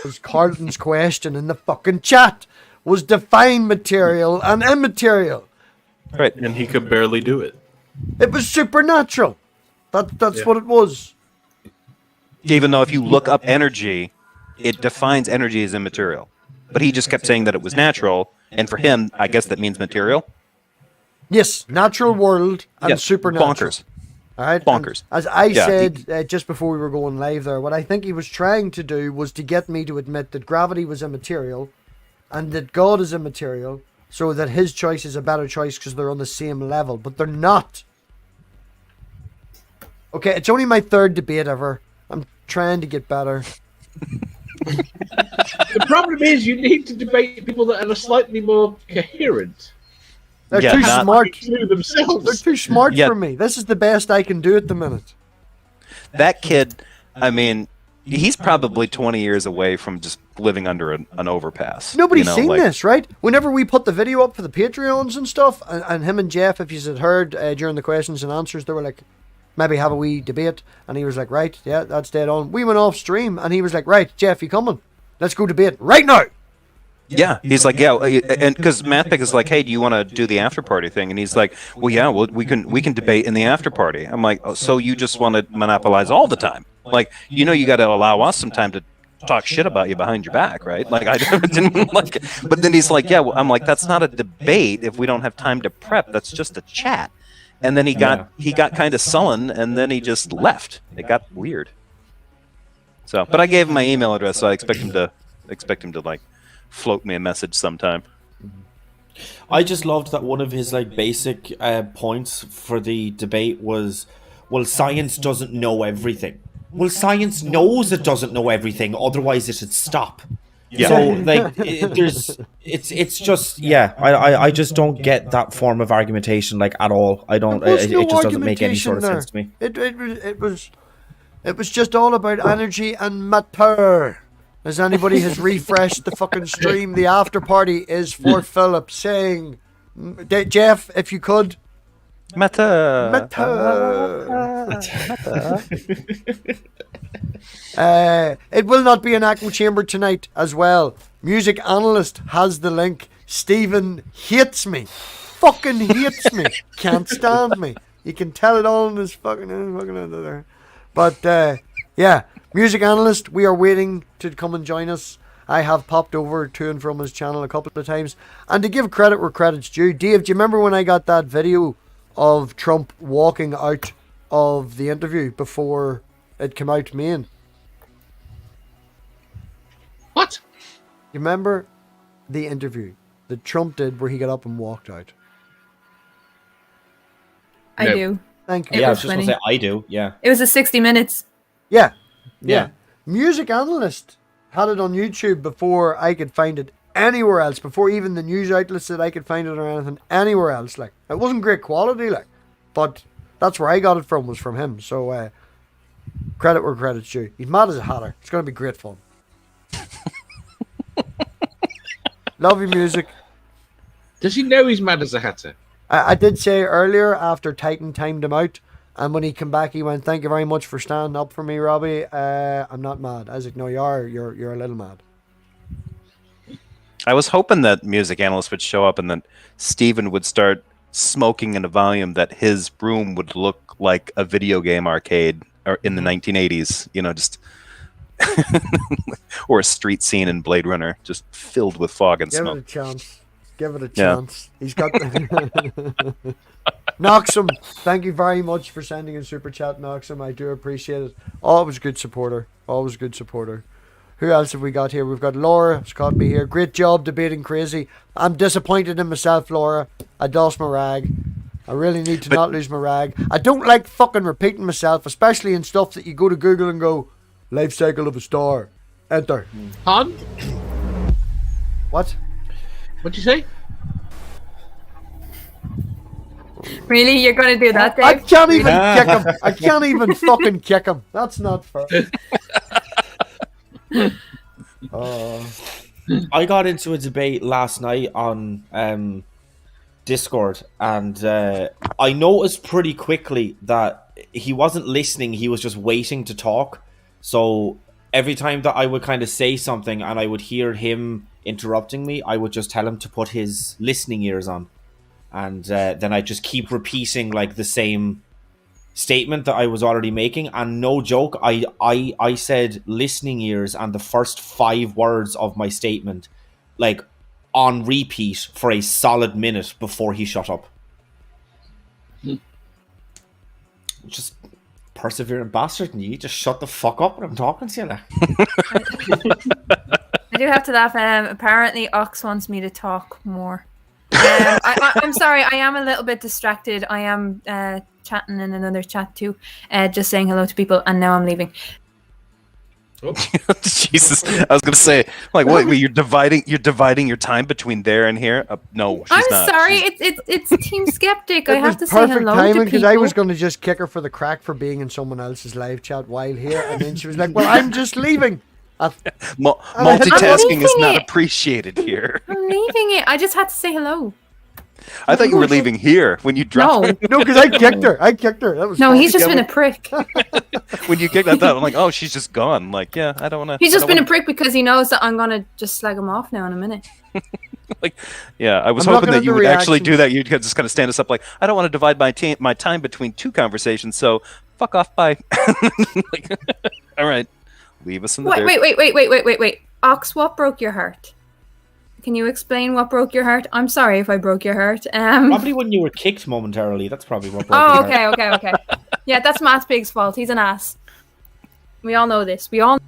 was Carlton's question in the fucking chat. Was define material and immaterial. Right, and he could barely do it. It was supernatural. That's what it was. Even though if you look up energy, it defines energy as immaterial. But he just kept saying that it was natural, and for him, I guess that means material. Yes, natural world and supernatural. Bonkers. All right? Bonkers. And as I said just before we were going live there, what I think he was trying to do was to get me to admit that gravity was immaterial and that God is immaterial, so that his choice is a better choice because they're on the same level, but they're not. Okay, it's only my third debate ever. I'm trying to get better. The problem is you need to debate people that are slightly more coherent. They're too smart. Themselves. They're too smart for me. This is the best I can do at the minute. That kid, I mean, he's probably 20 years away from just living under an overpass. Nobody's seen this, right? Whenever we put the video up for the Patreons and stuff, and him and Jeff, if you had heard during the questions and answers, they were like, maybe have a wee debate. And he was like, right, yeah, that's dead on. We went off stream, and he was like, right, Jeff, you coming? Let's go debate right now. Yeah, he's like, yeah, and because MathPig is like, hey, do you want to do the after party thing? And he's like, well, yeah, well, we can debate in the after party. I'm like, oh, so you just want to monopolize all the time? Like, you got to allow us some time to talk shit about you behind your back, right? Like, I didn't like it. But then he's like, yeah, well, I'm like, that's not a debate if we don't have time to prep. That's just a chat. And then he got kind of sullen, and then he just left. It got weird. So, but I gave him my email address, so I expect him to like float me a message sometime. I just loved that one of his like basic points for the debate was, well, science doesn't know everything. Well, science knows it doesn't know everything, otherwise it'd stop. Yeah. So like, it's just I just don't get that form of argumentation like at all. I don't. It just doesn't make any sort of sense to me. It was just all about energy and matter. As anybody has refreshed the fucking stream, the after party is for Philip saying, Jeff, if you could. Matter. It will not be an echo chamber tonight as well. Music Analyst has the link. Stephen hates me. Fucking hates me. Can't stand me. You can tell it all in his fucking there. But yeah, Music Analyst, we are waiting to come and join us. I have popped over to and from his channel a couple of times. And to give credit where credit's due, Dave, do you remember when I got that video of Trump walking out of the interview before it came out main? What? You remember the interview that Trump did where he got up and walked out? I do. Thank you. Yeah, I was just going to say I do, yeah. It was a 60 minutes. Yeah. Music Analyst had it on YouTube before I could find it anywhere else, before even the news outlets that I could find it or anything anywhere else. Like, it wasn't great quality, like, but that's where I got it from, was from him. So credit where credit's due. He's mad as a hatter. It's going to be great fun. Love your music. Does he know he's mad as a hatter? I did say earlier, after Titan timed him out, and when he came back, he went, "Thank you very much for standing up for me, Robbie. I'm not mad." I was like, "No, you're a little mad." I was hoping that Music Analyst would show up and then Steven would start smoking in a volume that his room would look like a video game arcade or in the 1980s, just or a street scene in Blade Runner, just filled with fog and smoke. Give it a chance. Give it a chance. He's got Noxum, thank you very much for sending in super chat, Noxum. I do appreciate it. Always a good supporter. Always a good supporter. Who else have we got here? We've got Laura. Scott me here. Great job debating crazy. I'm disappointed in myself, Laura. I lost my rag. I really need to not lose my rag. I don't like fucking repeating myself, especially in stuff that you go to Google and go, life cycle of a star. Enter. Pardon? What? What'd you say? Really? You're going to do that, Dave? I can't even kick him. I can't even fucking kick him. That's not fair. I got into a debate last night on Discord, and I noticed pretty quickly that he wasn't listening, he was just waiting to talk. So every time that I would kind of say something and I would hear him interrupting me, I would just tell him to put his listening ears on. And then I just keep repeating like the same statement that I was already making. And no joke, I said listening ears and the first 5 words of my statement like on repeat for a solid minute before he shut up. Just perseverant bastard, and you just shut the fuck up when I'm talking to you. Like. I do have to laugh. Apparently, Ox wants me to talk more. I'm sorry, I am a little bit distracted. I am chatting in another chat too, just saying hello to people, and now I'm leaving. Oh. Jesus, I was gonna say, like, what? You're dividing your time between there and here? No, she's I'm not. sorry, it's Team Skeptic. I It have was to say perfect hello timing to because people. I was going to just kick her for the crack for being in someone else's live chat while here, and then she was like, "Well, I'm just leaving." Multitasking is leaving not it. appreciated here. I'm leaving it. I just had to say hello. I thought you were leaving here when you dropped. No, No, because I kicked her. That was no, fun. he's just been a prick. When you kicked that, thought I'm like, oh, she's just gone. Like, yeah, I don't want to. He's just been a prick because he knows that I'm gonna just slag him off now in a minute. Like, yeah, I was I'm hoping looking that at you the would actually do reactions. that. You'd just kind of stand us up, like, I don't want to divide my time between 2 conversations. So fuck off, bye. Like, all right, leave us in the dirt. Wait. Ox, what broke your heart? Can you explain what broke your heart? I'm sorry if I broke your heart. Probably when you were kicked momentarily. That's probably what broke Oh, your heart. okay. Yeah, that's MathPig's fault. He's an ass. We all know this. We all.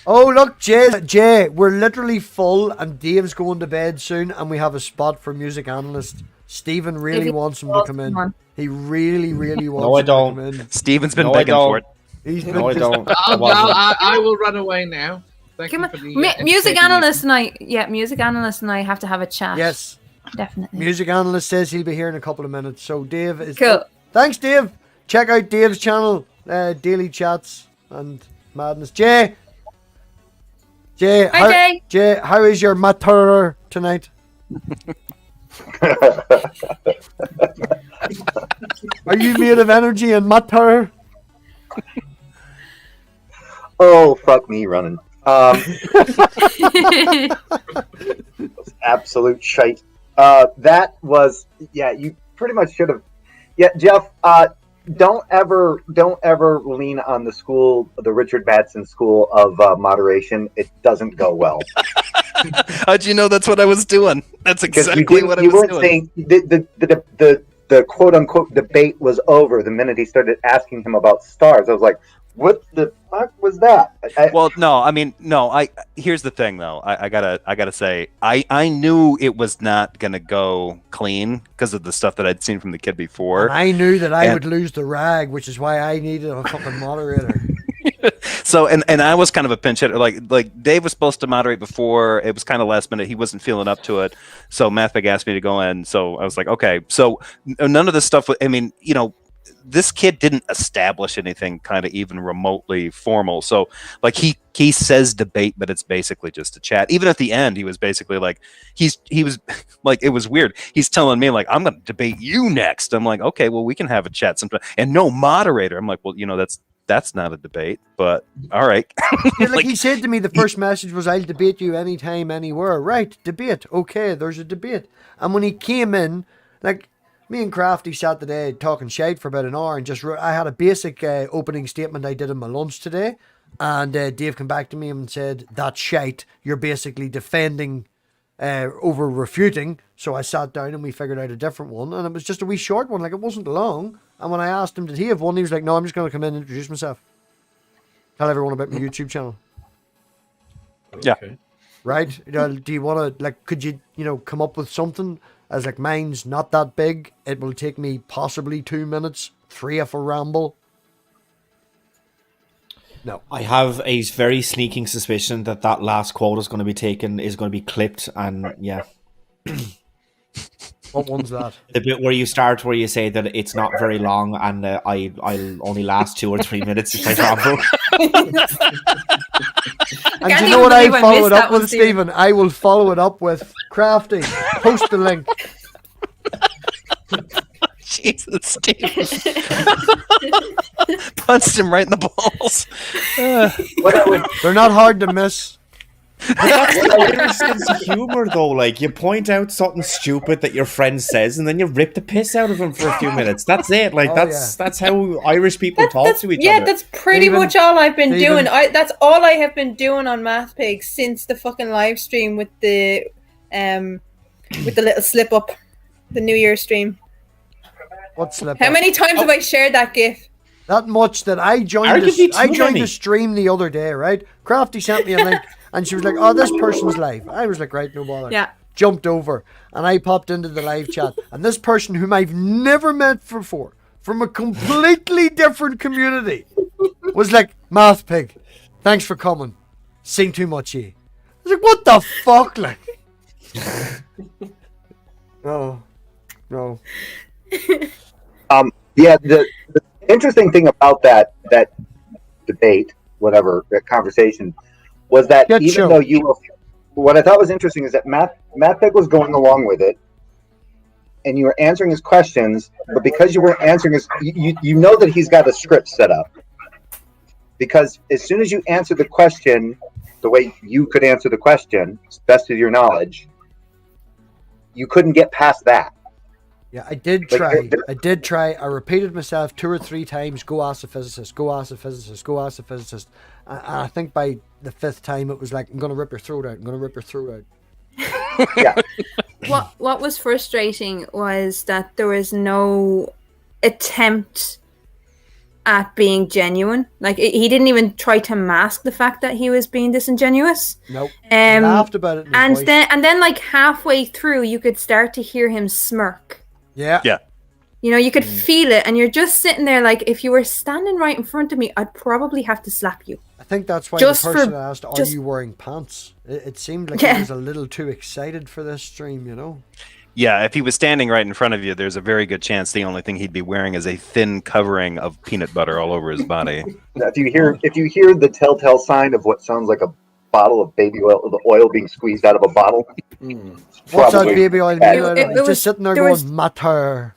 Oh, look, Jay, we're literally full, and Dave's going to bed soon, and we have a spot for music analyst. Stephen really wants him to come in. He really wants No, I him don't. to come in. Steven's been No, I begging for it. don't. He's been No, I don't. I will run away now. Thank Come you on. for the, Music entertaining- analyst and I. Yeah, music analyst and I have to have a chat. Yes. Definitely. Music analyst says he'll be here in a couple of minutes. So Dave is Cool. Thanks, Dave. Check out Dave's channel, Daily Chats and Madness. Jay, Hi, Jay. how is your matttuuarrr tonight? Are you made of energy and matttuuarrr? Oh, fuck me running. Absolute shite. That was, yeah, you pretty much should have. Yeah, Jeff, don't ever lean on the Richard Madsen school of moderation. It doesn't go well. How'd you know that's what I was doing? That's Because exactly what I you was weren't doing. saying the quote unquote debate was over the minute he started asking him about stars. I was like, what the fuck was that? Well, no. Here's the thing, though. I gotta say, I knew it was not gonna go clean because of the stuff that I'd seen from the kid before. And I knew that I And- would lose the rag, which is why I needed a fucking moderator. So, and I was kind of a pinch hitter. Like Dave was supposed to moderate before. It was kind of last minute. He wasn't feeling up to it. So MathPig asked me to go in. So I was like, okay. So none of this stuff. I mean, this kid didn't establish anything kind of even remotely formal. So like he says debate, but it's basically just a chat. Even at the end, he was basically like, he was like, it was weird. He's telling me like, I'm going to debate you next. I'm like, okay, well, we can have a chat sometime. And no moderator. I'm like, well, that's not a debate, but all right. Yeah, like he said to me, the first message was, I'll debate you anytime, anywhere. Right, debate. Okay, there's a debate. And when he came in, like, me and Crafty sat today talking shite for about an hour and I had a basic opening statement I did in my lunch today. And Dave came back to me and said, that's shite. You're basically defending over refuting. So I sat down and we figured out a different one. And it was just a wee short one. Like, it wasn't long. And when I asked him, did he have one? He was like, no, I'm just going to come in and introduce myself. Tell everyone about my YouTube channel. Yeah. Okay. Right? Do you want to, like, could you, come up with something as like, mine's not that big. It will take me possibly 2 minutes, 3 if a ramble. No. I have a very sneaking suspicion that last quote is going to be clipped, and yeah. What one's that? The bit where you say that it's not very long, and I'll only last 2 or 3 minutes if I ramble. And can't do you even know what I believe I follow missed it that up one, with, Stephen. Stephen? I will follow it up with Crafty. Post the link. Jesus, Steve. Punched him right in the balls. They're not hard to miss. But that's the Irish sense of humor, though. Like, you point out something stupid that your friend says, and then you rip the piss out of him for a few minutes. That's it. Like, that's how Irish people talk to each other. Yeah, that's pretty much all I've been doing. That's all I have been doing on MathPig since the fucking live stream with the little slip up, the New Year stream. What slip? How many times have I shared that GIF? That much that I joined the stream the other day, right? Crafty sent me a link and she was like, oh, this person's live. I was like, right, no bother. Yeah. Jumped over and I popped into the live chat. And this person whom I've never met before, from a completely different community, was like, MathPig, thanks for coming. Sing too much, I was like, what the fuck? Like, no. Yeah, the interesting thing about that debate, whatever, that conversation, was that though you were, what I thought was interesting is that MathPig was going along with it, and you were answering his questions, but because you weren't answering his, you know that he's got a script set up. Because as soon as you answer the question the way you could answer the question, best of your knowledge, you couldn't get past that. Yeah, I did try. I repeated myself 2 or 3 times, go ask a physicist, go ask a physicist, go ask a physicist. And I think by the 5th time it was like, I'm going to rip your throat out, I'm going to rip your throat out. Yeah. What was frustrating was that there was no attempt at being genuine. Like, he didn't even try to mask the fact that he was being disingenuous. Nope. He laughed about it in his voice. And then like halfway through you could start to hear him smirk. Yeah. You know, you could feel it, and you're just sitting there like, if you were standing right in front of me, I'd probably have to slap you. I think that's why the person asked, are you wearing pants? It seemed like he was a little too excited for this stream, you know? Yeah, if he was standing right in front of you, there's a very good chance the only thing he'd be wearing is a thin covering of peanut butter all over his body. If you hear the telltale sign of what sounds like a bottle of baby oil, the oil being squeezed out of a bottle. What's that baby oil? He's just sitting there going, matter.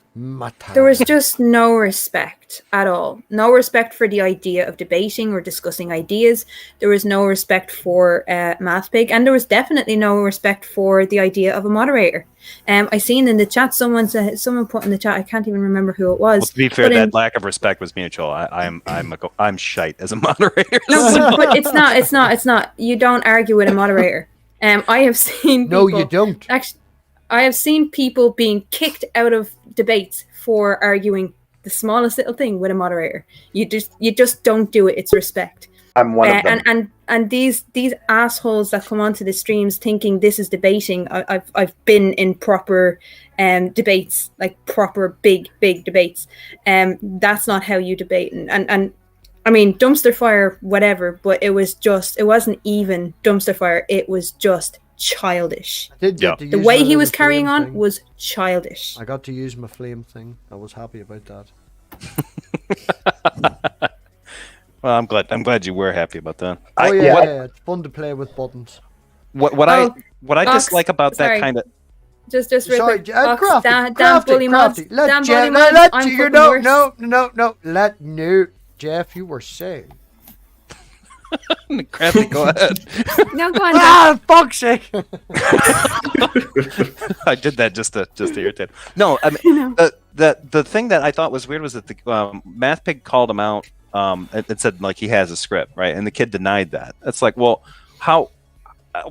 There was just no respect at all. No respect for the idea of debating or discussing ideas. There was no respect for MathPig, and there was definitely no respect for the idea of a moderator. I seen in the chat someone put in the chat, I can't even remember who it was. Well, to be fair, that lack of respect was mutual. I'm shite as a moderator. No, but it's not. You don't argue with a moderator. I have seen people, no, you don't. Actually, I have seen people being kicked out of debates for arguing the smallest little thing with a moderator. You just don't do it. It's respect. I'm one of them. And these assholes that come onto the streams thinking this is debating. I've been in proper debates, like proper big debates. That's not how you debate. And I mean, dumpster fire, whatever. But it wasn't even dumpster fire. It was just childish. The way he was carrying on was childish. I got to use my flame thing. I was happy about that. Well, I'm glad you were happy about that. It's fun to play with buttons. What I dislike about that kind of just real quick. Crafty. Let Jeff, you were saying. Crafty, go ahead. No, go on. Fuck's sake! I did that just to irritate. No, I mean the thing that I thought was weird was that the MathPig called him out. It said like he has a script, right? And the kid denied that. It's like, well, how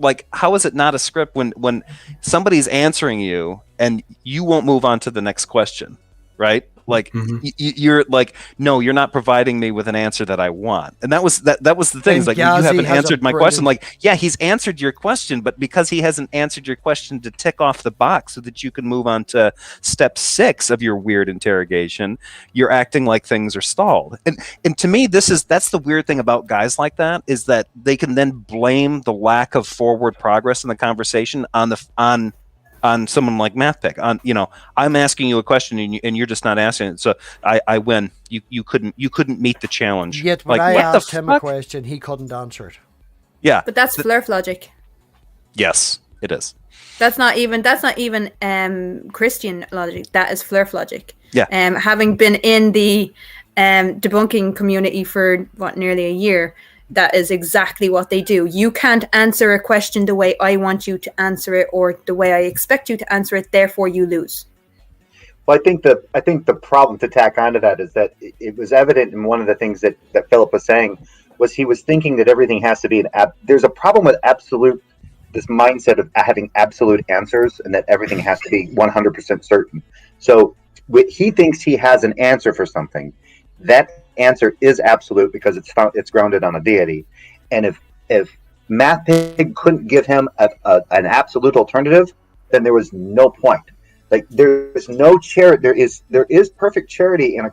is it not a script when somebody's answering you and you won't move on to the next question, right? Like you're like, no, you're not providing me with an answer that I want, and that was the thing. It's like, you haven't answered my question. Like, yeah, he's answered your question, but because he hasn't answered your question to tick off the box so that you can move on to step 6 of your weird interrogation, you're acting like things are stalled. And to me, that's the weird thing about guys like that, is that they can then blame the lack of forward progress in the conversation on someone like MathPig. I'm asking you a question and you're just not asking it. So I win. You couldn't meet the challenge. Yet when I asked him a question, he couldn't answer it. Yeah, but that's flirt logic. Yes, it is. That's not even Christian logic. That is flirt logic. Yeah. Having been in the debunking community for nearly a year. That is exactly what they do. You can't answer a question the way I want you to answer it or the way I expect you to answer it, therefore you lose. Well, I think the problem to tack onto that is that it was evident in one of the things that Philip was saying was he was thinking that everything has to be there's a problem with this mindset of having absolute answers and that everything has to be 100% certain. So he thinks he has an answer for something. That answer is absolute because it's grounded on a deity. And if MathPig couldn't give him an absolute alternative, then there was no point. Like there is no charity. There is perfect charity in a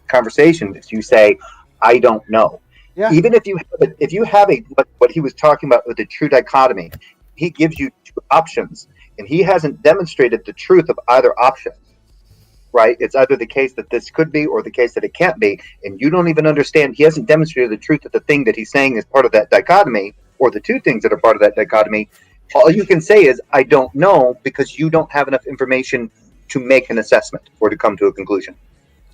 conversation if you say, "I don't know." Yeah. Even if you have what he was talking about with the true dichotomy, he gives you two options, and he hasn't demonstrated the truth of either option. Right? It's either the case that this could be or the case that it can't be, and you don't even understand. He hasn't demonstrated the truth of the thing that he's saying is part of that dichotomy, or the two things that are part of that dichotomy. All you can say is, I don't know, because you don't have enough information to make an assessment or to come to a conclusion.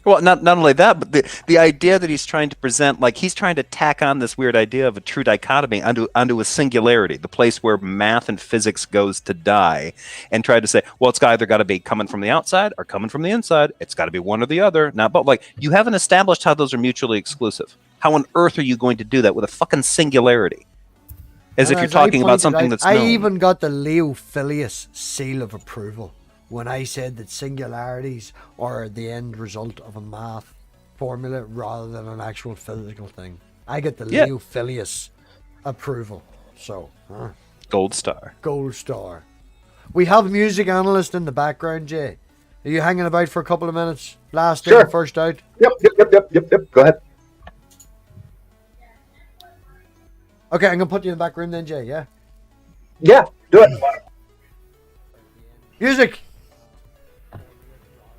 Well, not only that, but the idea that he's trying to present, like he's trying to tack on this weird idea of a true dichotomy onto a singularity, the place where math and physics goes to die, and try to say, well, it's either got to be coming from the outside or coming from the inside. It's got to be one or the other, not both. Like, you haven't established how those are mutually exclusive. How on earth are you going to do that with a fucking singularity? As if you're talking about something that's known. I even got the Leo Filius seal of approval when I said that singularities are the end result of a math formula rather than an actual physical thing. I get the Leo Filius approval. So, Gold star. Gold star. We have music analyst in the background, Jay. Are you hanging about for a couple of minutes? Last in, first out? Yep. Go ahead. Okay, I'm going to put you in the back room then, Jay, yeah? Yeah, do it. Music!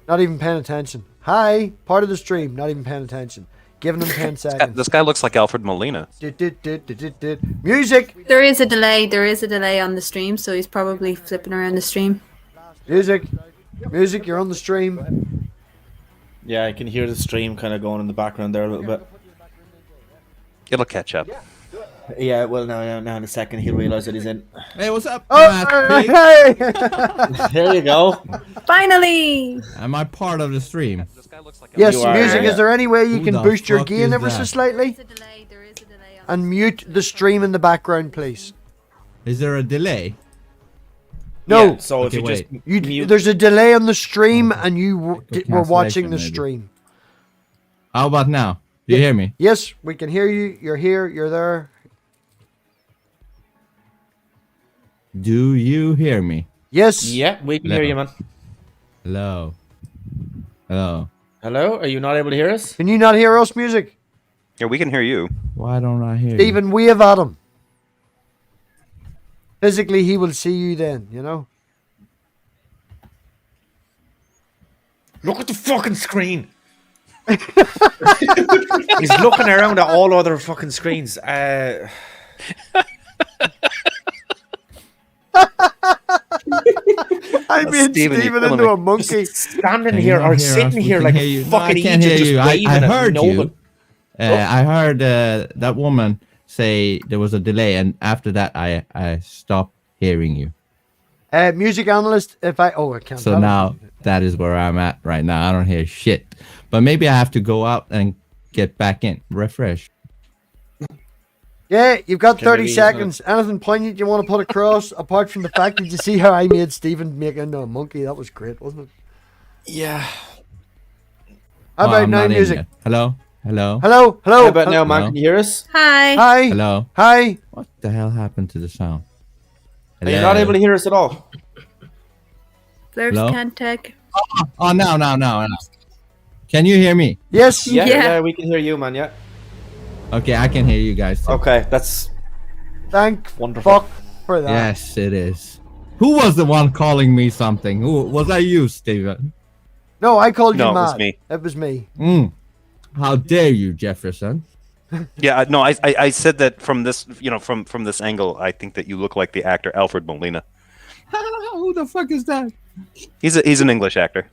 Not even paying attention. Hi, part of the stream, not even paying attention. Giving them 10 seconds. This guy looks like Alfred Molina. Music! There is a delay on the stream, so he's probably flipping around the stream. Music, you're on the stream. Yeah, I can hear the stream kind of going in the background there a little bit. It'll catch up. Yeah, well, now in a second he'll realise that he's in. Hey, what's up? Hey! There you go. Finally! Am I part of the stream? Yes, You are, music, yeah. is there any way you Who can the boost your fuck gain is ever so that? slightly? There is a delay. And mute the stream in the background, please. Is there a delay? No, Yeah, so if Okay, you wait. just you, there's a delay on the stream and you were cancellation, watching the maybe. stream. How about now? Do you hear me? Yes, we can hear you. You're here, you're there. Do you hear me? Yes. Yeah, we can hear you, man. Hello. Hello. Hello? Are you not able to hear us? Can you not hear us, music? Yeah, we can hear you. Why don't I hear you? Stephen, wave at him. Physically, he will see you then, you know? Look at the fucking screen. He's looking around at all other fucking screens. I made Stephen, Stephen you're into killing a monkey. Standing Can you here not or hear sitting us? We here can like hear a you. No, fucking I can't idiot hear just you. waving I at heard no you. one. I heard that woman say there was a delay, and after that, I stopped hearing you. Music analyst, I can't So tell now him. that is where I'm at right now. I don't hear shit. But maybe I have to go out and get back in. Refresh. Yeah, you've got Okay, 30 maybe, seconds. Anything poignant you want to put across, apart from the fact that you see how I made Stephen make into a monkey? That was great, wasn't it? Yeah. How about I'm now, not in music? yet. Hello? Hello? Hello? How about now, man? Hello? Can you hear us? Hi. Hi. Hello? Hi. What the hell happened to the sound? Are you not able to hear us at all? Blurs Hello? can't take. Oh, now. Can you hear me? Yes. Yeah. We can hear you, man. Yeah. Okay, I can hear you guys too. Okay, that's Thank wonderful. fuck for that. Yes, it is. Who was the one calling me something? Who was that? You, Steven? No, I called you No, it mad. was me. It was me. How dare you, Jefferson? Yeah, no, I said that from this, from this angle, I think that you look like the actor Alfred Molina. Who the fuck is that? He's an English actor.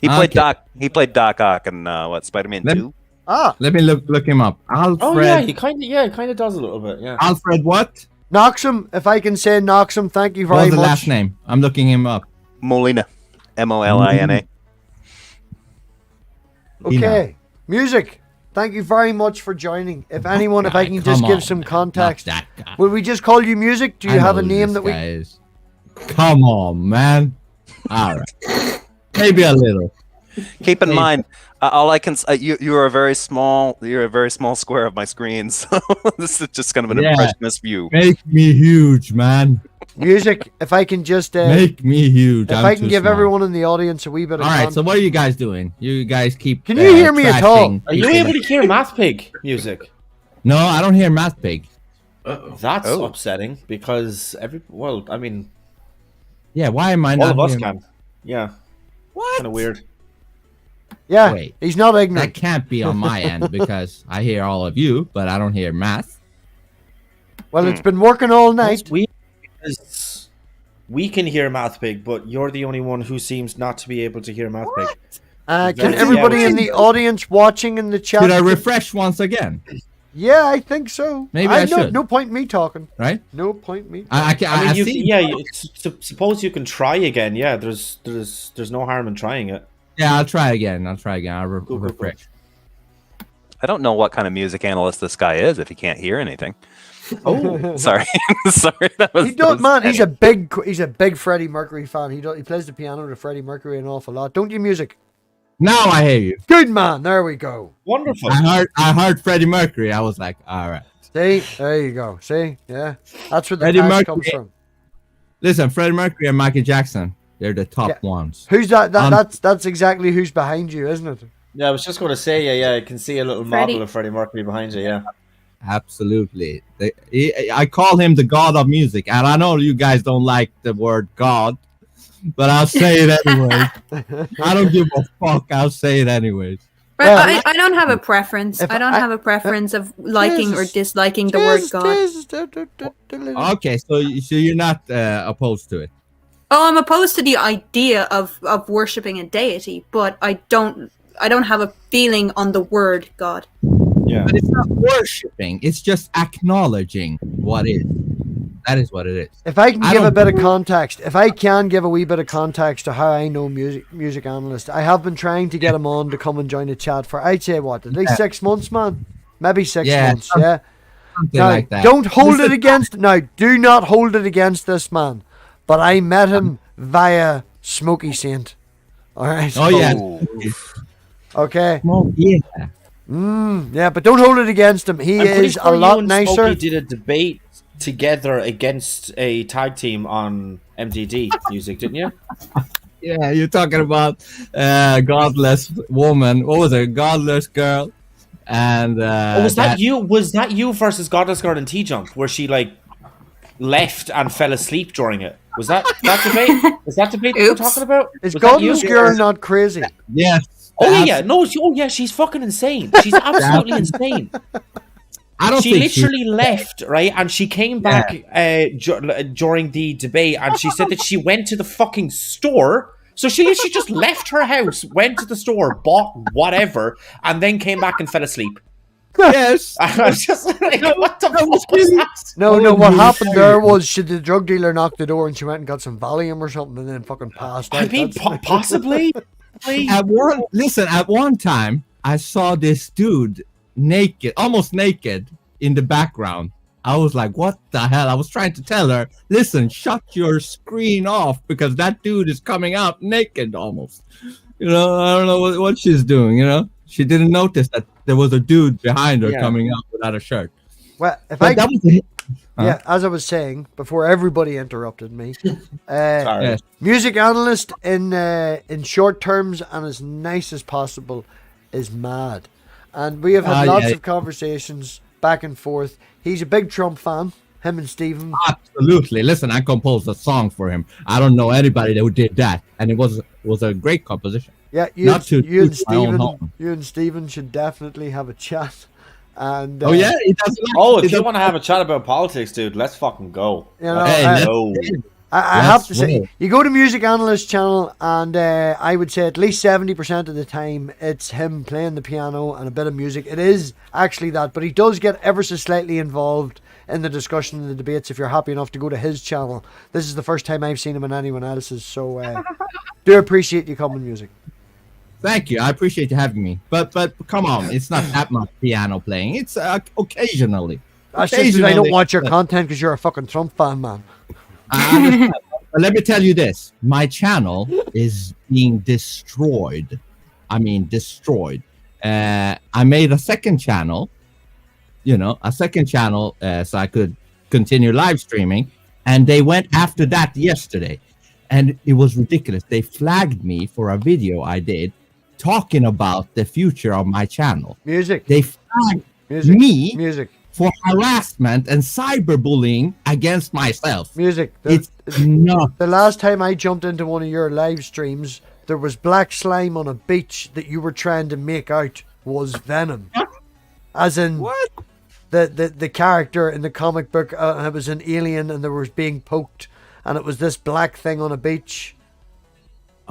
He played Okay. Doc. He played Doc Ock in what Spider-Man Let- 2. Ah, Let me look him up. Alfred. Oh yeah, he kind of does a little bit. Yeah. Alfred what? Noxum. If I can say Noxum, thank you What very was the much. last name? I'm looking him up. Molina, Molina. Okay, music. Thank you very much for joining. If anyone, if I can just give some context, Not that guy. will we just call you music? Do you I have a know who name this that we? guy is. Come on, man. All right. Maybe a little. Keep in mind, all I can you are a very small square of my screen, so this is just kind of an Yeah. impressionist view. Make me huge, man. Music. If I can just, Make me huge. if I'm I can too give small. everyone in the audience a wee bit of. All right. So what are you guys doing? You guys keep. Can you hear me at all? trashing Are you people able to hear MathPig music? No, I don't hear MathPig. Uh-oh. That's Oh. upsetting because I mean, Yeah, why am I all not of us hearing? can. Yeah, What? kind of weird. Yeah, Wait. he's not That ignorant. can't be on my end because I hear all of you, but I don't hear math. Well, it's been working all That's night. weird because we can hear MathPig, but you're the only one who seems not to be able to hear MathPig. Can Yeah, everybody in we- the audience watching in the chat? Should I refresh once again? Yeah, I think so. Maybe I no, should. No point me talking. Right? No point me. I I mean, see. suppose you can try again. Yeah, there's no harm in trying it. Yeah, I'll try again. I'll Cool. refresh. I don't know what kind of music analyst this guy is if he can't hear anything. Oh, Sorry, sorry. That was, He does, that was man. He's a big Freddie Mercury fan. He plays the piano to Freddie Mercury an awful lot. Don't you, music? Now I hear you. Good man. There we go. wonderful. I heard Freddie Mercury. I was like, all right. See, there you go. See, yeah, that's where the Freddie passion comes Mercury. from. Listen, Freddie Mercury and Michael Jackson, they're the top Yeah. ones. Who's that? Um, That's exactly who's behind you, isn't it? Yeah, I was just going to say, yeah, I can see a little Freddie. model of Freddie Mercury behind you. Yeah. Absolutely. I call him the god of music, and I know you guys don't like the word god, but I'll say it anyway. I don't give a fuck. I'll say it anyways. But Well, I don't have a preference. if I don't I- have a preference of liking or Jesus. disliking the word God. Okay, so you're not opposed to it. Oh, I'm opposed to the idea of worshipping a deity, but I don't have a feeling on the word God. Yeah. But it's not worshiping. It's just acknowledging what is. That is what it is. If I can I give a don't- bit of context, if I can give a wee bit of context to how I know music analyst, I have been trying to get him on to come and join the chat for, I'd say, what, at least 6 months, man? Maybe 6 Yeah, months, yeah? Something Now, like that. don't hold it against, now, do not hold it against this man, but I met him via Smoky Saint, alright? Oh yeah. Okay? Oh yeah. Yeah, but don't hold it against him. He I'm pretty is sure a you lot and nicer. Smokey did a debate together against a tag team on MDD music, didn't you? Yeah, you're talking about godless woman. What was it? Godless girl. And Was that you? Was that you versus Godless Girl in T-Jump, where she like left and fell asleep during it? Was that debate? Is that debate that we're Oops. talking about? Is Was that you? Godless Girl not crazy? Yes. Oh yeah, no. She's fucking insane. She's absolutely insane. I don't She think she- literally left, right? And she came back during the debate, and she said that she went to the fucking store. So she literally just left her house, went to the store, bought whatever, and then came back and fell asleep. Yes. I was just like, what the fuck was that? No, what happened there was the drug dealer knocked the door and she went and got some Valium or something and then fucking passed out. I mean, That's- possibly. At one time, I saw this dude naked, almost naked, in the background. I was like, "What the hell?" I was trying to tell her, "Listen, shut your screen off because that dude is coming out naked, almost." You know, I don't know what she's doing. You know, she didn't notice that there was a dude behind her Yeah. coming out without a shirt. Well, if But I that was yeah, as I was saying before everybody interrupted me, Sorry. yes. music analyst in short terms and as nice as possible is mad, and we have had lots yeah. of conversations back and forth. He's a big Trump fan. Him and Stephen. Absolutely. Listen, I composed a song for him. I don't know anybody who did that, and it was a great composition. Yeah, Not to toot my own horn. you and Stephen should definitely have a chat. And Oh yeah, he doesn't. Oh, he if you doesn't- want to have a chat about politics, dude, let's fucking go. You know, Hey, I- No. I have to Let's say, roll. you go to Music Analyst channel, and I would say at least 70% of the time it's him playing the piano and a bit of music. It is actually that, but he does get ever so slightly involved in the discussion and the debates if you're happy enough to go to his channel. This is the first time I've seen him in anyone else's, so do appreciate you coming, Music. Thank you. I appreciate you having me. But come on, it's not that much piano playing. It's occasionally. That's just that I don't watch your content because you're a fucking Trump fan, man. I understand. But let me tell you this. My channel is being destroyed. I mean, destroyed. I made a second channel, so I could continue live streaming. And they went after that yesterday. And it was ridiculous. They flagged me for a video I did talking about the future of my channel. Music. They flagged me for harassment and cyberbullying against myself. Music. It's not. The last time I jumped into one of your live streams, there was black slime on a beach that you were trying to make out was venom. As in, What? the character in the comic book, it was an alien and there was being poked, and it was this black thing on a beach.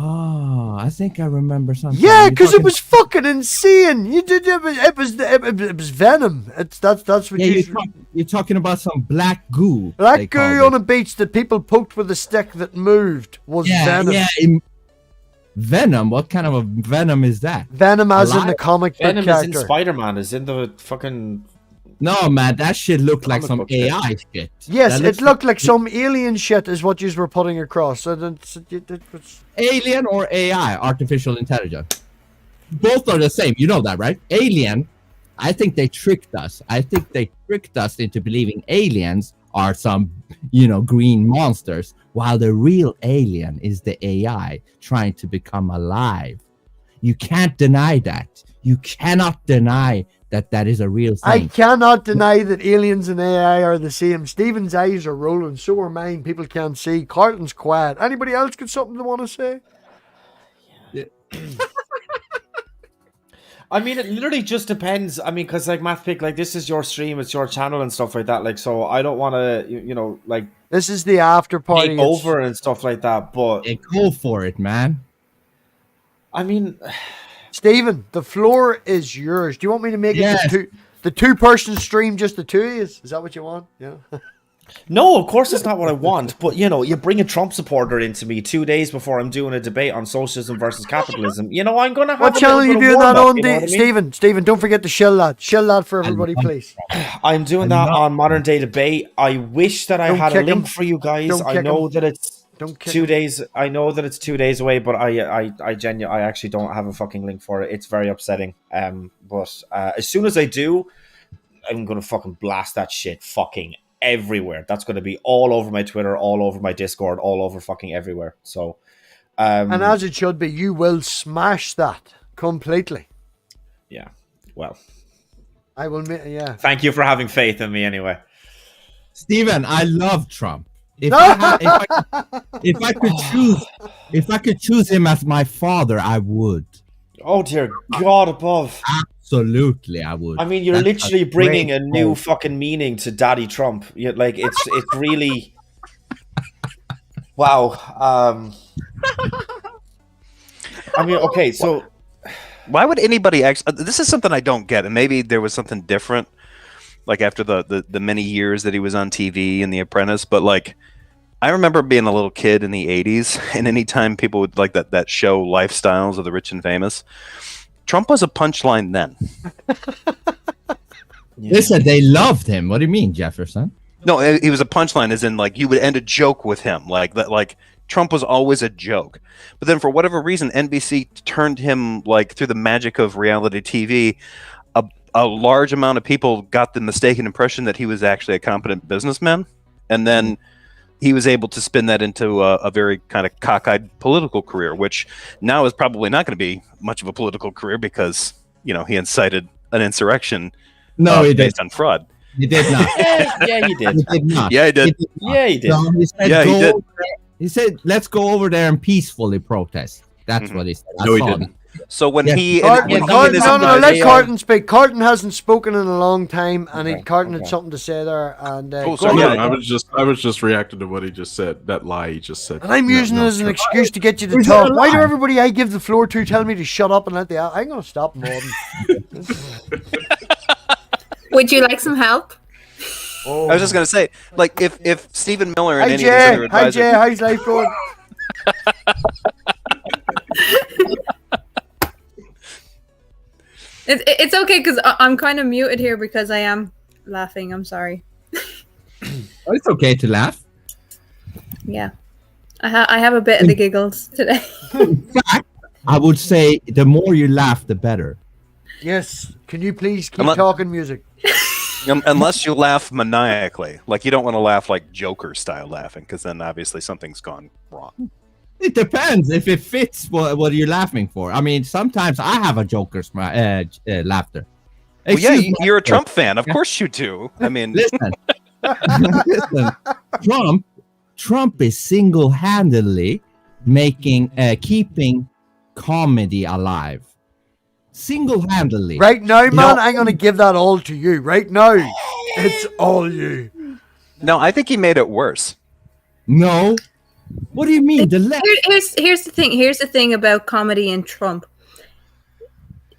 Oh, I think I remember something. Yeah, You're because it talking- was fucking insane. You did it was venom. That's what Yeah, you're talking about some black goo. they black goo called on it. a beach that people poked with a stick that moved was venom. Venom. What kind of a venom is that? Venom, as in Alive? the comic book Venom is in character. Spider-Man. Is in the fucking. No, man, that shit looked like Comic some book shit. AI shit. Yes, That it looked like some alien shit is what you were putting across. So it was alien or AI, artificial intelligence. Both are the same. You know that, right? Alien. I think they tricked us. I think they tricked us into believing aliens are some, green monsters, while the real alien is the AI trying to become alive. You can't deny that. You cannot deny that is a real I thing. cannot deny that aliens and AI are the same. Stephen's eyes are rolling, so are mine. People can't see. Carlton's quiet. Anybody else got something they want to say? I mean, it literally just depends. I mean, because like MathPig, like this is your stream, it's your channel and stuff like that. Like, so I don't want to, like This is the after party. take over and stuff like that. But Yeah, go for it, man. I mean, Stephen, the floor is yours. Do you want me to make Yes. it the two-person stream, just the two of you? Is that what you want? Yeah. no, of course it's not what I want. But you bring a Trump supporter into me 2 days before I'm doing a debate on socialism versus capitalism. I'm gonna have. What a channel little are you bit of doing that warm-up, on, you know what I mean? Stephen? Stephen, don't forget to shill that. Shill that for everybody, please. I'm doing that on Modern Day Debate. I wish that I Don't had a kick link him. for you guys. Don't I kick know him. that it's Don't kick 2 him. days. I know that it's 2 days away, but I genuinely, I actually don't have a fucking link for it. It's very upsetting. But as soon as I do, I'm gonna fucking blast that shit fucking everywhere. That's gonna be all over my Twitter, all over my Discord, all over fucking everywhere. So, And as it should be, you will smash that completely. yeah. Well, I will. Yeah. thank you for having faith in me. Anyway. Steven, I love Trump. If I could choose him as my father, I would. Oh dear God above. Absolutely, I would. I mean, you're That's literally a bringing great a new quote. fucking meaning to Daddy Trump. It's really wow. I mean, okay, so Why would anybody actually? This is something I don't get, and maybe there was something different, like after the many years that he was on TV and The Apprentice. But like, I remember being a little kid in the '80s, and anytime people would like that show Lifestyles of the Rich and Famous, Trump was a punchline then. Listen, they loved him. What do you mean, Jefferson? No, he was a punchline, as in like you would end a joke with him, like that. Like Trump was always a joke, but then for whatever reason, NBC turned him like through the magic of reality TV. A large amount of people got the mistaken impression that he was actually a competent businessman, and then he was able to spin that into a very kind of cockeyed political career, which now is probably not going to be much of a political career because he incited an insurrection. No, he did. Based on fraud. He did not. yeah, you did. He did not. Yeah, he did. Yeah, you did. No, he said, Yeah, he "Go did. over there." He said, "Let's go over there and peacefully protest." That's what he said. I No, he saw didn't. that. So when Yes. he Carton, when he Carton, and his no, let they, Carton speak. Carton hasn't spoken in a long time, and Okay, Carton had okay. something to say there. And Oh, go sorry, ahead. No, I was just reacting to what he just said. That lie he just said. And I'm using it as an excuse to get you to Is it talk. a Why do lie? everybody I give the floor to tell me to shut up and let the? I'm gonna stop Morden. Would you like some help? I was just gonna say, like, if Stephen Miller and Hi any of these Jay, other hi advisors, Jay, how's life going? It's okay because I'm kind of muted here because I am laughing. I'm sorry. Oh, it's okay to laugh. Yeah, I have a bit of the giggles today. In fact, I would say the more you laugh, the better. Yes. Can you please keep I'm not- talking music? unless you laugh maniacally, like you don't want to laugh like Joker style laughing, because then obviously something's gone wrong. It depends if it fits what you're laughing for. I mean, sometimes I have a Joker's laughter. Well, yeah, Excuse my you're a Lord. Trump fan, of course you do. I mean, Listen, listen. Trump is single-handedly keeping comedy alive. Single-handedly. Right now, man, know- I'm gonna give that all to you. Right now, it's all you. no, I think he made it worse. No. What do you mean? The left. Here's the thing. Here's the thing about comedy and Trump.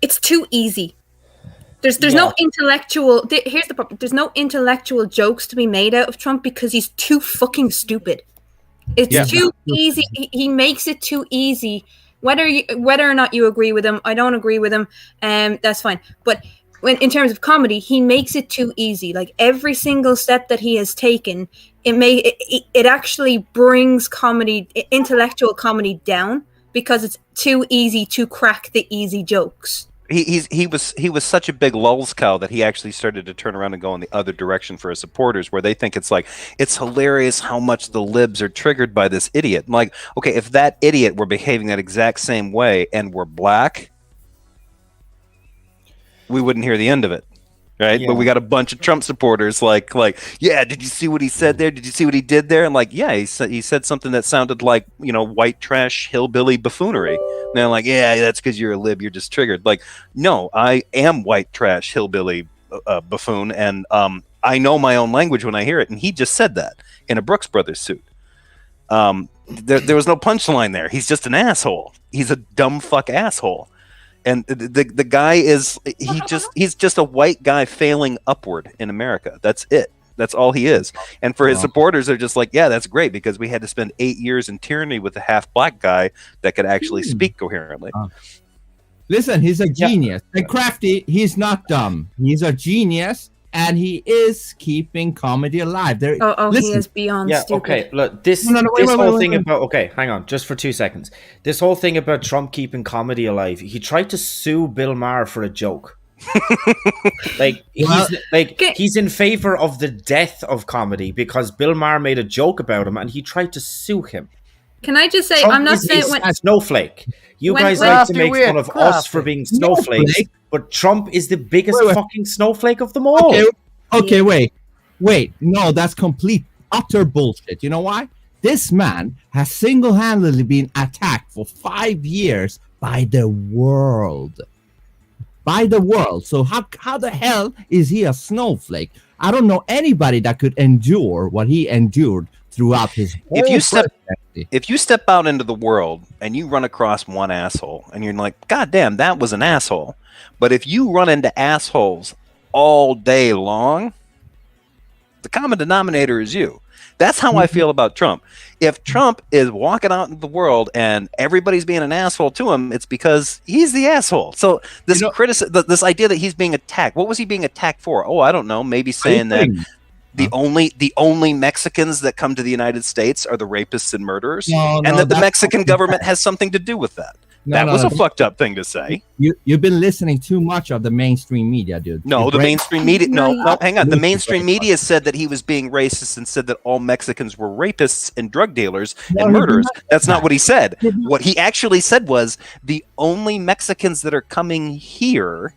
It's too easy. There's no intellectual. Here's the problem. There's no intellectual jokes to be made out of Trump because he's too fucking stupid. It's too easy. He makes it too easy. Whether or not you agree with him, I don't agree with him. That's fine. But in terms of comedy, he makes it too easy. Like every single step that he has taken, it actually brings intellectual comedy down because it's too easy to crack the easy jokes. He was such a big lulz cow that he actually started to turn around and go in the other direction for his supporters, where they think it's hilarious how much the libs are triggered by this idiot. I'm like, okay, if that idiot were behaving that exact same way and were black, we wouldn't hear the end of it, right? Yeah. But we got a bunch of Trump supporters like, yeah, did you see what he said there? Did you see what he did there? And like, yeah, he said something that sounded like, white trash hillbilly buffoonery. And they're like, yeah, that's because you're a lib, you're just triggered. Like, no, I am white trash hillbilly buffoon, and I know my own language when I hear it. And he just said that in a Brooks Brothers suit. There was no punchline there. He's just an asshole. He's a dumb fuck asshole. And the guy he's just a white guy failing upward in America. That's it. That's all he is. And for his supporters, they're just like, yeah, that's great because we had to spend 8 years in tyranny with a half black guy that could actually speak coherently. Listen, he's a genius. And Crafty, he's not dumb. He's a genius, and he is keeping comedy alive. He is beyond stupid. Okay, look, this whole thing about... Okay, hang on, just for 2 seconds. This whole thing about Trump keeping comedy alive, he tried to sue Bill Maher for a joke. He's in favor of the death of comedy because Bill Maher made a joke about him and he tried to sue him. Can I just say, Trump I'm not is saying a snowflake. You guys like to make fun of us for being snowflakes, but Trump is the biggest fucking snowflake of them all. Okay, wait. No, that's complete, utter bullshit. You know why? This man has single-handedly been attacked for 5 years by the world. So how the hell is he a snowflake? I don't know anybody that could endure what he endured throughout his whole presidency. If you step out into the world and you run across one asshole and you're like, God damn, that was an asshole. But if you run into assholes all day long, the common denominator is you. That's how I feel about Trump. If Trump is walking out in the world and everybody's being an asshole to him, it's because he's the asshole. So this this idea that he's being attacked, what was he being attacked for? Oh, I don't know. Maybe saying that the only Mexicans that come to the United States are the rapists and murderers, and that the Mexican government has something to do with that. That was a fucked up thing to say. You've been listening too much of the mainstream media, dude. No, the mainstream media. No, hang on. The mainstream media said that he was being racist and said that all Mexicans were rapists and drug dealers and murderers. That's not what he said. What he actually said was the only Mexicans that are coming here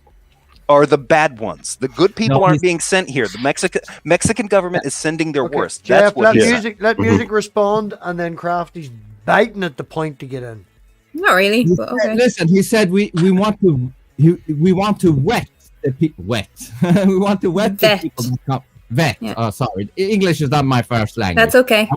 are the bad ones. The good people aren't being sent here. The Mexican government is sending their worst. Jeff, That's what he said. let music respond, and then Crafty's biting at the point to get in. Not really, but okay. Listen, he said we want to wet the people. Wet. We want to wet the people that come. Vet. Yeah. Oh, sorry. English is not my first language. That's okay.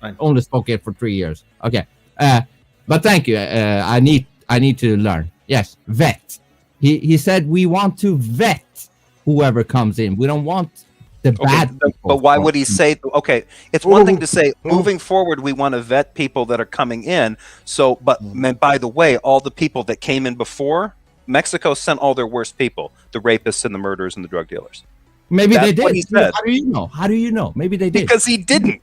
I only spoke it for 3 years. Okay. But thank you. I need to learn. Yes, vet. He said we want to vet whoever comes in. We don't want the bad people. But why would he say? Okay, it's one thing to say moving forward we want to vet people that are coming in. So, but by the way, all the people that came in before, Mexico sent all their worst people: the rapists and the murderers and the drug dealers. Maybe That's they did. what he said. How do you know? How do you know? Maybe they did. Because he didn't.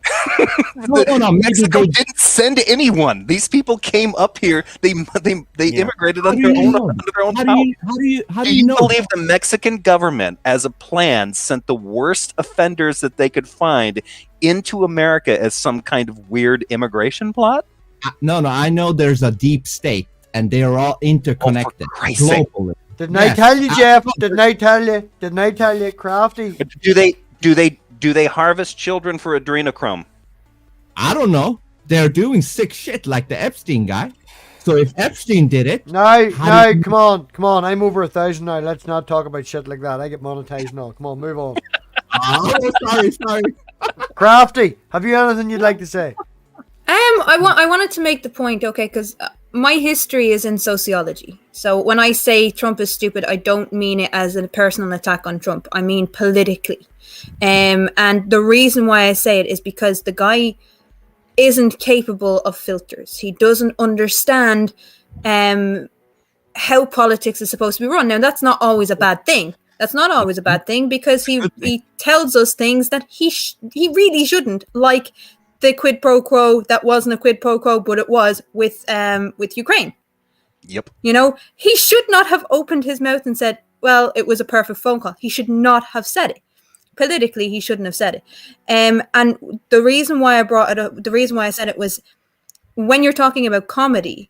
No. Mexico didn't send anyone. These people came up here. They immigrated under their own power. How do you know? Believe the Mexican government, as a plan, sent the worst offenders that they could find into America as some kind of weird immigration plot? No. I know there's a deep state, and they are all interconnected globally. Didn't I tell you, Jeff? Didn't I tell you? Didn't I tell you, Crafty? Do they harvest children for adrenochrome? I don't know. They're doing sick shit like the Epstein guy. So if Epstein did it, No, come on. I'm over 1,000 now. Let's not talk about shit like that. I get monetized now. Come on, move on. oh, sorry. Crafty, have you anything you'd like to say? I wanted to make the point, okay, because my history is in sociology. So when I say Trump is stupid, I don't mean it as a personal attack on Trump. I mean politically. And the reason why I say it is because the guy isn't capable of filters. He doesn't understand how politics is supposed to be run. Now, that's not always a bad thing. That's not always a bad thing because he tells us things that he really shouldn't, like the quid pro quo that wasn't a quid pro quo, but it was with Ukraine. Yep. You know, he should not have opened his mouth and said, well, it was a perfect phone call. He should not have said it. Politically, he shouldn't have said it. And the reason why I brought it up, the reason why I said it was when you're talking about comedy,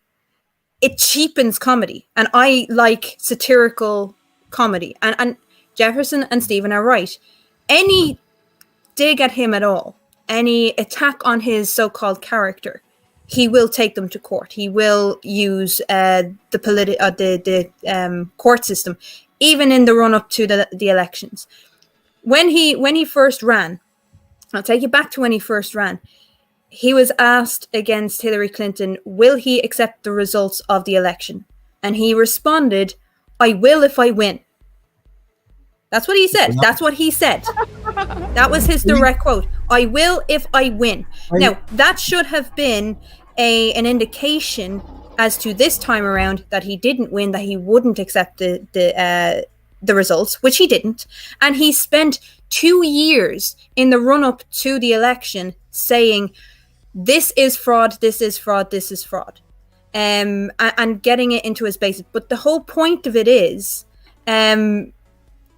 it cheapens comedy. And I like satirical comedy. And Jefferson and Stephen are right. Any dig at him at all, any attack on his so-called character, he will take them to court. He will use the court system, even in the run-up to the elections. When he first ran, I'll take you back to when he first ran. He was asked against Hillary Clinton, will he accept the results of the election? And he responded, I will if I win. That's what he said. That's what he said. That was his direct quote. I will if I win. Now, that should have been an indication as to this time around that he didn't win, that he wouldn't accept the results, which he didn't. And he spent 2 years in the run-up to the election saying, this is fraud, this is fraud, this is fraud. And getting it into his basis. But the whole point of it is,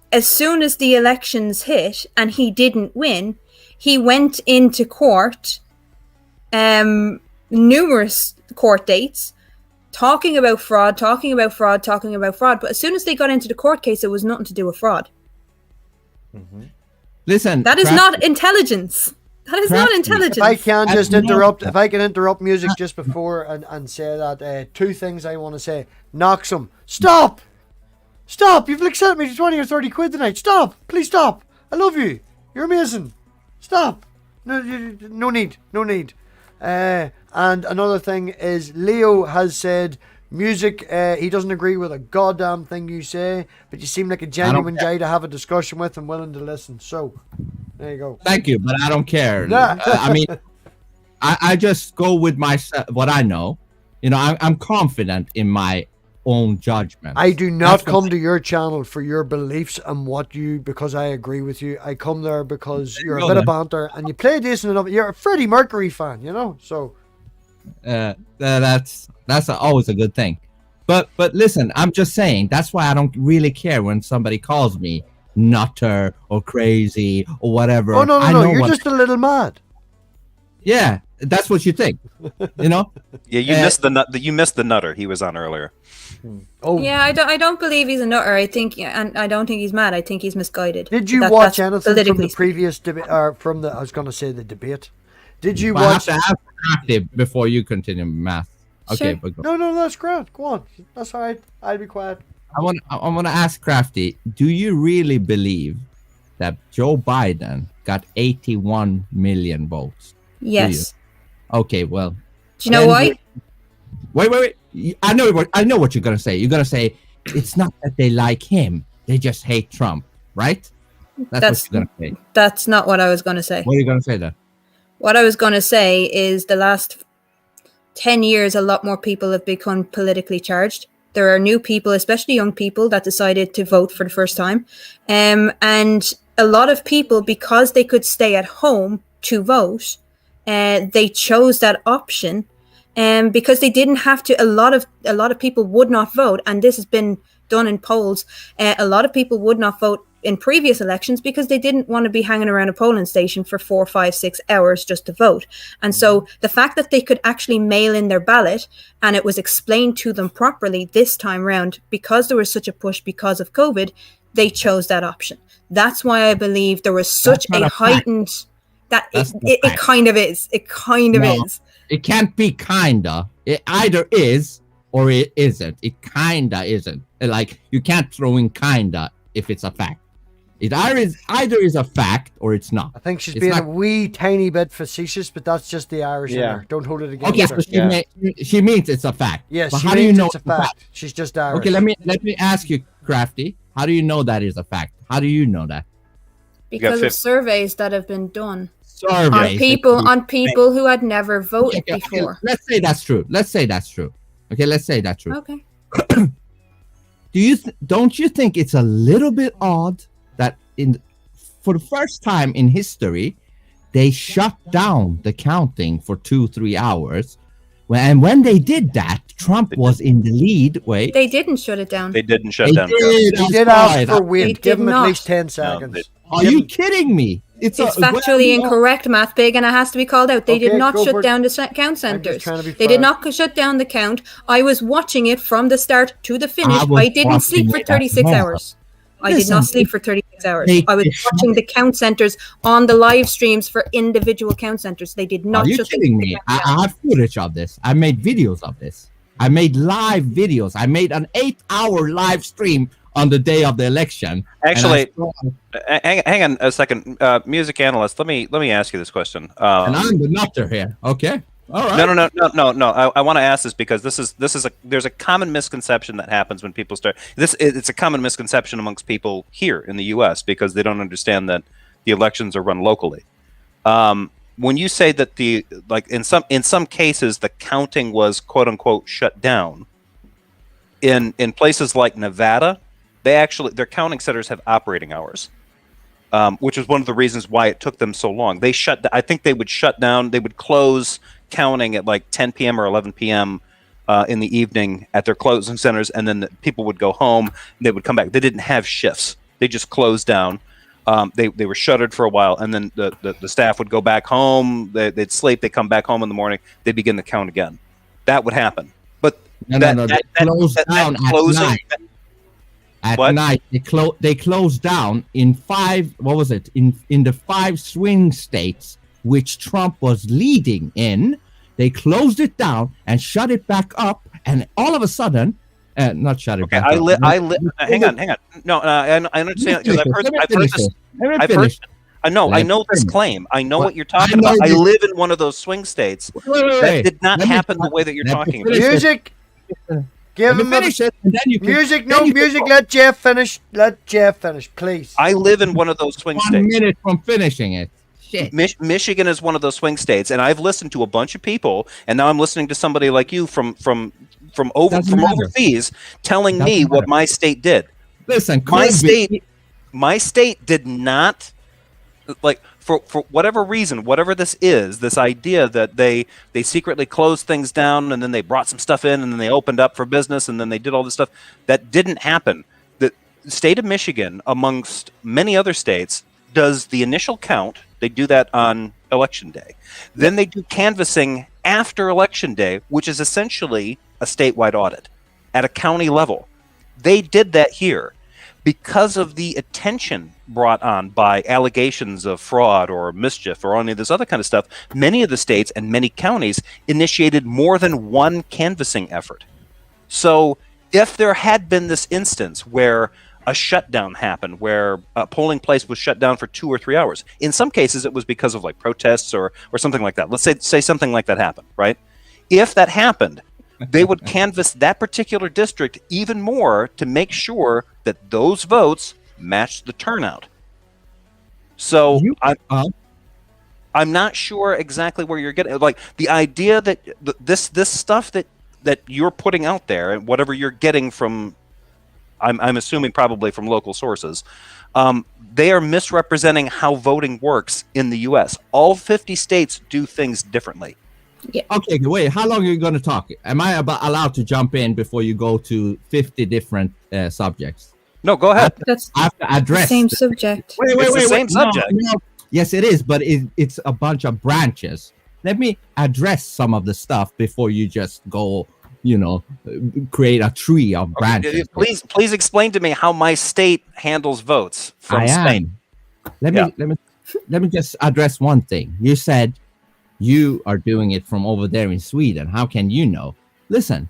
as soon as the elections hit and he didn't win, he went into court, numerous court dates, talking about fraud. But as soon as they got into the court case, it was nothing to do with fraud. Mm-hmm. Listen, that is not intelligence. That is not intelligence. If I can just interrupt, if I can interrupt music just before and say that, two things I want to say. Noxum, stop! Stop! You've sent me 20 or 30 quid tonight. Stop! Please stop! I love you. You're amazing. Stop! No need. And another thing is, Leo has said, music, he doesn't agree with a goddamn thing you say, but you seem like a genuine guy to have a discussion with and willing to listen. So, there you go. Thank you, but I don't care. I mean, I just go with what I know. You know, I'm confident in my own judgment. I do not come to your channel for your beliefs and because I agree with you. I come there because you're a bit of banter and you play decent enough. You're a Freddie Mercury fan, you know, so. That's always a good thing. But listen, I'm just saying, that's why I don't really care when somebody calls me nutter or crazy or whatever. Oh, no, you're just a little mad. Yeah, that's what you think, you know? Yeah, you missed the nutter he was on earlier. Oh yeah, I don't believe he's a nutter. I think, and I don't think he's mad. I think he's misguided. Did you watch anything from the previous debate, or from the? I was going to say the debate. Did you watch? I have to ask before you continue, Math. Okay, Sure. but go. No, that's great. Go on. That's all right. I'll be quiet. I want to ask Crafty, do you really believe that Joe Biden got 81 million votes? Yes. Okay, well. Do you know then why? Wait. I know what you're gonna say. You're gonna say it's not that they like him; they just hate Trump, right? That's what you're gonna say. That's not what I was going to say. What are you gonna say then? What I was going to say is the last 10 years, a lot more people have become politically charged. There are new people, especially young people, that decided to vote for the first time. And a lot of people, because they could stay at home to vote, they chose that option. Because they didn't have to, a lot of people would not vote, and this has been done in polls. A lot of people would not vote in previous elections because they didn't want to be hanging around a polling station for 4, 5, 6 hours just to vote. And so the fact that they could actually mail in their ballot and it was explained to them properly this time round, because there was such a push because of COVID, they chose that option. That's why I believe there was such a heightened that it kind of is. It kind of is. It can't be kinda. It either is or it isn't. It kinda isn't. Like, you can't throw in kinda if it's a fact. It either is a fact or it's not. I think she's being a wee tiny bit facetious, but that's just the Irish in her. Don't hold it against her. So she means it's a fact. Yes, but she how do you means know it's a fact. She's just Irish. Okay, let me ask you, Crafty. How do you know that is a fact? How do you know that? Because of surveys that have been done. Surveys on people who had never voted before. Let's say that's true. Okay, let's say that's true. Okay. Don't you think it's a little bit odd that for the first time in history they shut down the counting for 2-3 hours, when they did that, Trump was in the lead. Wait, they didn't shut it down. They didn't shut down. They did ask for wait. Give them at least 10 seconds. Are you kidding me? It's factually incorrect, MathPig, and it has to be called out. They did not shut down the count centers. They did not shut down the count. I was watching it from the start to the finish. I didn't sleep for 36 hours. I did not sleep for 36 hours. I was watching the count centers on the live streams for individual count centers. They did not shut them down. Are you kidding me? I have footage of this. I made videos of this. I made live videos. I made an 8-hour live stream on the day of the election. Actually, hang on a second, music analyst. Let me ask you this question. And I'm the nutter here. Okay. All right. No. I want to ask this because there's a common misconception that happens when people start this. It's a common misconception amongst people here in the U.S. because they don't understand that the elections are run locally. When you say that in some cases the counting was quote unquote shut down, in places like Nevada, their counting centers have operating hours, which is one of the reasons why it took them so long. I think they would shut down. They would close counting at like 10 p.m. or 11 p.m. In the evening at their closing centers, and then people would go home. They would come back. They didn't have shifts. They just closed down. They were shuttered for a while, and then the staff would go back home. They'd sleep. They come back home in the morning. They begin the count again. That would happen. But they closed down at night. At night, they closed down in 5. What was it? In the 5 swing states which Trump was leading in, they closed it down and shut it back up. And all of a sudden, not shut it back up. Hang on. No, I understand because I've heard this. I know this claim. I know what you're talking about. I live in one of those swing states. That did not happen the way that you're talking about. Music. Give him finish it, and then you can, music. No music. Let Jeff finish. Let Jeff finish, please. I live in one of those swing states. 1 minute from finishing it. Shit. Michigan is one of those swing states, and I've listened to a bunch of people, and now I'm listening to somebody like you from overseas telling me what my state did. Listen, my state did not, like, for whatever reason, whatever this is, this idea that they secretly closed things down and then they brought some stuff in and then they opened up for business and then they did all this stuff. That didn't happen. The state of Michigan, amongst many other states, does the initial count. They do that on election day. Then they do canvassing after election day, which is essentially a statewide audit at a county level. They did that here because of the attention brought on by allegations of fraud or mischief or any of this other kind of stuff, many of the states and many counties initiated more than one canvassing effort. So if there had been this instance where a shutdown happened, where a polling place was shut down for 2 or 3 hours, in some cases it was because of like protests or something like that. Let's say something like that happened, right? If that happened, they would canvass that particular district even more to make sure that those votes matched the turnout. So I'm not sure exactly where you're getting. Like the idea that this stuff that you're putting out there and whatever you're getting from, I'm assuming probably from local sources, they are misrepresenting how voting works in the U.S. All 50 states do things differently. Yeah. Okay, wait. How long are you going to talk? Am I allowed to jump in before you go to 50 different subjects? No, go ahead. That's I have to address the same subject. Wait, It's the same No, subject. no. Yes, it is, but it's a bunch of branches. Let me address some of the stuff before you just go, create a tree of branches. Please explain to me how my state handles votes from Spain. Let me just address one thing. You said you are doing it from over there in Sweden. How can you know? Listen,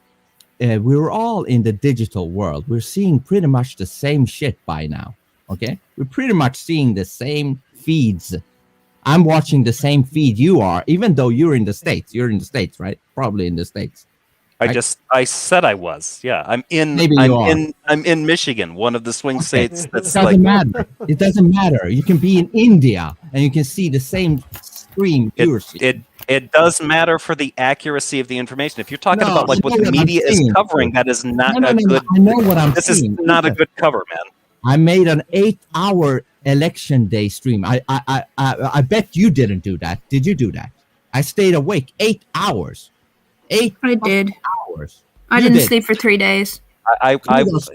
we're all in the digital world. We're seeing pretty much the same shit by now. Okay, we're pretty much seeing the same feeds. I'm watching the same feed you are, even though you're in the States. You're in the States, right? Probably in the States. I said I was. Yeah, I'm in Michigan, one of the swing states. That's it doesn't matter. It doesn't matter. You can be in India and you can see the same stream you're seeing. It does matter for the accuracy of the information. If you're talking about like what the media is covering, that is not a good. I know what I'm This saying. is not a good cover, man. I made an 8-hour election day stream. I bet you didn't do that. Did you do that? I stayed awake 8 hours. I did. Hours. I didn't sleep for 3 days. I was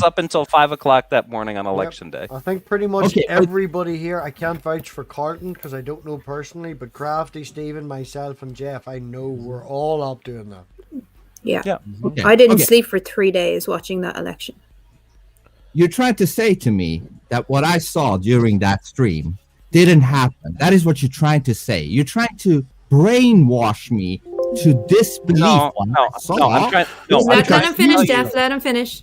up until 5 o'clock that morning on election day. I think pretty much everybody here. I can't vouch for Carlton because I don't know personally, but Crafty, Stephen, myself, and Jeff, I know we're all up doing that. Yeah. Okay. I didn't sleep for 3 days watching that election. You're trying to say to me that what I saw during that stream didn't happen. That is what you're trying to say. You're trying to brainwash me to disbelieve what I saw. Let him finish, Jeff. Let him finish.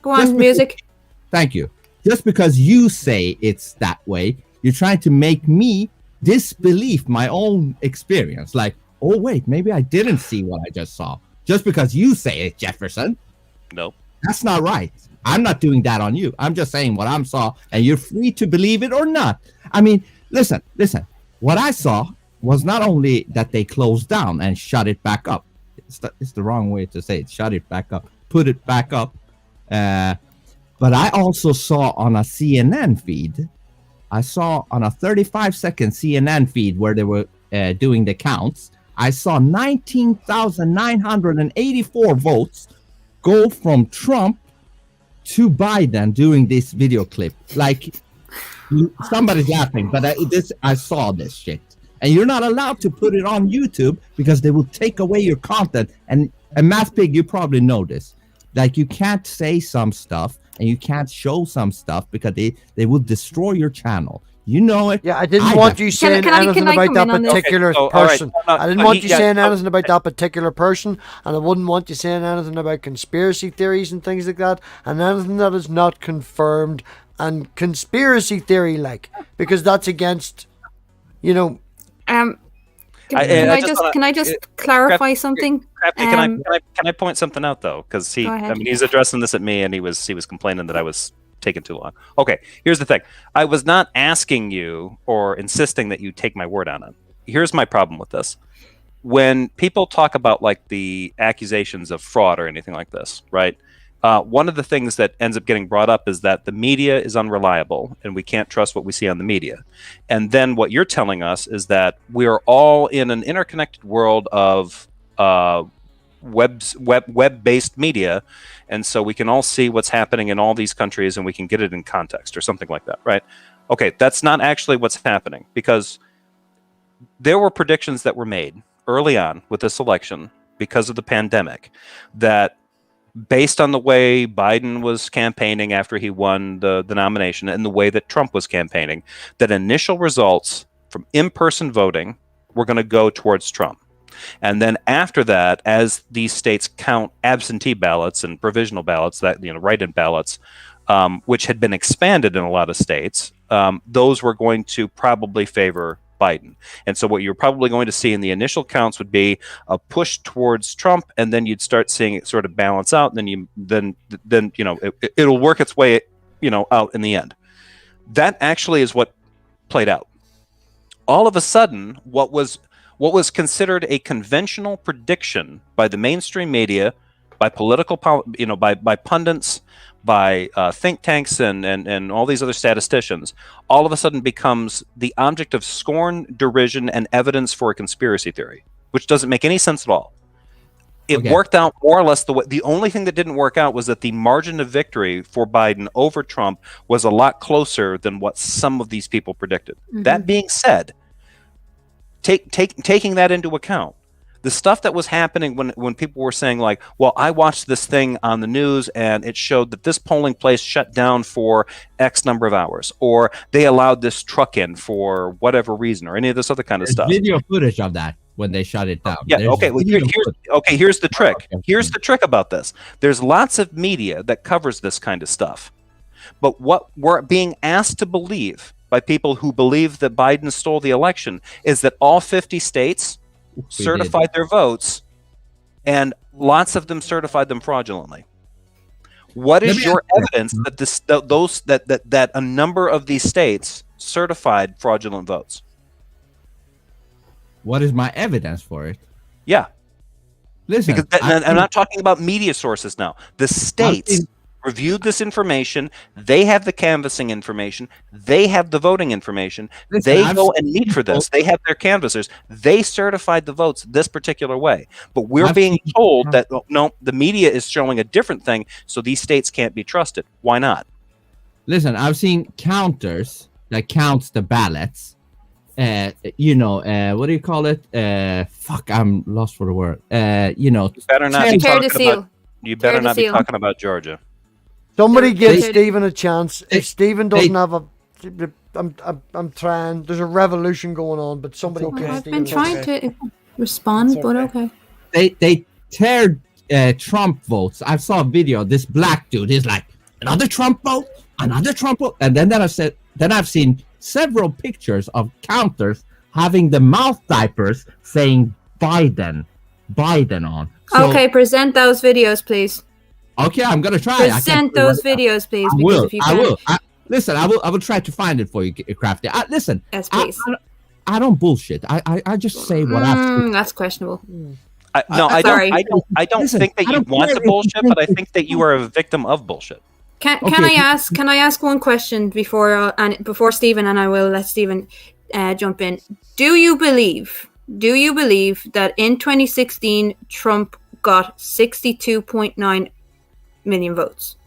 Go on, music. Thank you. Just because you say it's that way, you're trying to make me disbelieve my own experience. Like, oh, wait, maybe I didn't see what I just saw. Just because you say it, Jefferson. Nope. That's not right. I'm not doing that on you. I'm just saying what I saw, and you're free to believe it or not. I mean, listen. What I saw was not only that they closed down and shut it back up. It's the wrong way to say it. Shut it back up. Put it back up. But I also saw on a CNN feed. I saw on a 35-second CNN feed where they were doing the counts. I saw 19,984 votes go from Trump to Biden during this video clip. Like, somebody's laughing, but I saw this shit. And you're not allowed to put it on YouTube because they will take away your content. And MathPig, you probably know this. Like, you can't say some stuff and you can't show some stuff because they will destroy your channel. You know it. Yeah, I didn't want you saying anything about that particular person. I didn't want you saying anything about that particular person, and I wouldn't want you saying anything about conspiracy theories and things like that, and anything that is not confirmed and conspiracy theory like, because that's against, Can I just clarify something? Can I point something out though? Because he's addressing this at me, and he was complaining that I was taking too long. Okay, here's the thing. I was not asking you or insisting that you take my word on it. Here's my problem with this. When people talk about like the accusations of fraud or anything like this, right? One of the things that ends up getting brought up is that the media is unreliable and we can't trust what we see on the media. And then what you're telling us is that we're all in an interconnected world of web-based media, and so we can all see what's happening in all these countries and we can get it in context or something like that, right? Okay, that's not actually what's happening, because there were predictions that were made early on with this election because of the pandemic that based on the way Biden was campaigning after he won the nomination and the way that Trump was campaigning, that initial results from in-person voting were going to go towards Trump. And then after that, as these states count absentee ballots and provisional ballots, that write-in ballots, which had been expanded in a lot of states, those were going to probably favor Biden. And so what you're probably going to see in the initial counts would be a push towards Trump, and then you'd start seeing it sort of balance out, and then it'll work its way out in the end. That actually is what played out. All of a sudden, what was considered a conventional prediction by the mainstream media, by political by pundits, by think tanks and all these other statisticians, all of a sudden becomes the object of scorn, derision, and evidence for a conspiracy theory, which doesn't make any sense at all. It worked out more or less the way. The only thing that didn't work out was that the margin of victory for Biden over Trump was a lot closer than what some of these people predicted. Mm-hmm. That being said, taking that into account, the stuff that was happening when people were saying like, well, I watched this thing on the news and it showed that this polling place shut down for X number of hours, or they allowed this truck in for whatever reason, or any of this other kind of stuff. Video footage of that when they shut it down. Yeah. Okay. Well, here's the trick. Here's the trick about this. There's lots of media that covers this kind of stuff, but what we're being asked to believe by people who believe that Biden stole the election is that all 50 states certified their votes, and lots of them certified them fraudulently. What is your evidence that that a number of these states certified fraudulent votes? What is my evidence for it? Yeah. Listen, because I'm not talking about media sources now. The states reviewed this information. They have the canvassing information. They have the voting information. They go and meet for this. They have their canvassers. They certified the votes this particular way. But we're being told that, no, the media is showing a different thing, so these states can't be trusted. Why not? Listen, I've seen counters that counts the ballots. What do you call it? I'm lost for the word. You better not be talking about Georgia. Somebody give Stephen a chance. If Stephen doesn't have I'm trying. There's a revolution going on, but somebody. I've been trying to respond, but okay. They tear Trump votes. I saw a video. This black dude is like, another Trump vote, and then I've seen several pictures of counters having the mouth diapers saying Biden on. So, okay, present those videos, please. Okay, I'm gonna try. Present those videos, please. I will. Listen, I will try to find it for you, Crafty. Listen, yes, please. I don't bullshit. I just say what I've. That's questionable. I don't think that you want to bullshit, but I think that you are a victim of bullshit. Can I ask one question before Stephen, and I will let Stephen jump in. Do you believe that in 2016 Trump got 62.9 million votes?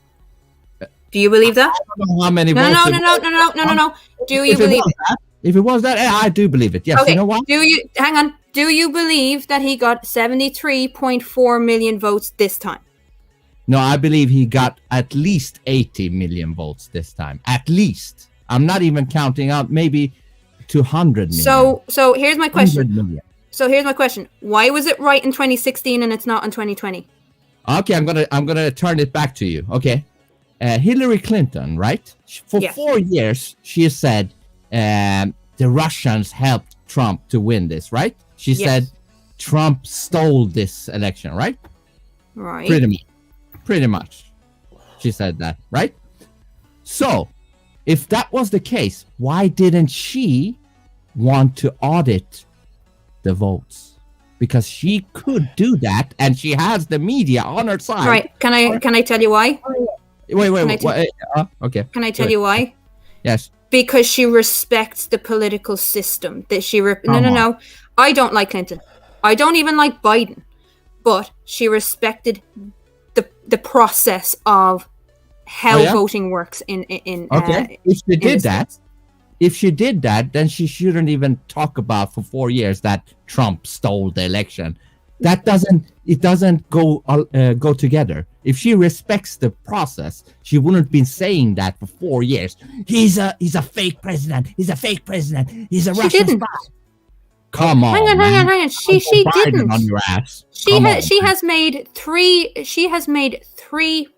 Do you believe that? I don't know how many votes. No. Do you believe it? If it was that, I do believe it. Yes. Okay. You know what? Hang on. Do you believe that he got 73.4 million votes this time? No, I believe he got at least 80 million votes this time. At least. I'm not even counting out maybe 200 million. So here's my question. Why was it right in 2016 and it's not in 2020? Okay, I'm gonna turn it back to you. Okay. Hillary Clinton, right? For 4 years, she said the Russians helped Trump to win this, right? She said Trump stole this election, right? Right. Pretty much. She said that, right? So, if that was the case, why didn't she want to audit the votes? Because she could do that, and she has the media on her side. Right. Can I tell you why? Wait. Okay. Can I tell you why? Yes. Because she respects the political system. No. I don't like Clinton. I don't even like Biden. But she respected the process of how voting works in okay. If she did that, then she shouldn't even talk about for 4 years that Trump stole the election. That doesn't go together. If she respects the process, she wouldn't been saying that for 4 years. He's a fake president. He's a fake president. He's a Russian spy. Come on. Hang on. She didn't. On your ass. She has made three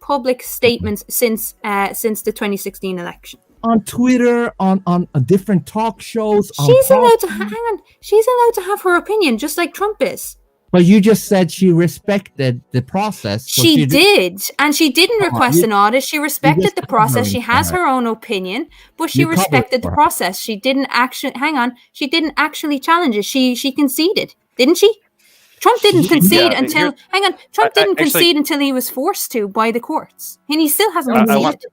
public statements since the 2016 election. On Twitter, on different talk shows. She's allowed to She's allowed to have her opinion, just like Trump is. But you just said she respected the process. So she did, and she didn't request an audit. She respected the process. She has her own opinion, but she respected the process. She didn't actually. She didn't actually challenge it. She conceded, didn't she? Trump didn't concede until. Trump didn't concede until he was forced to by the courts, and he still hasn't conceded.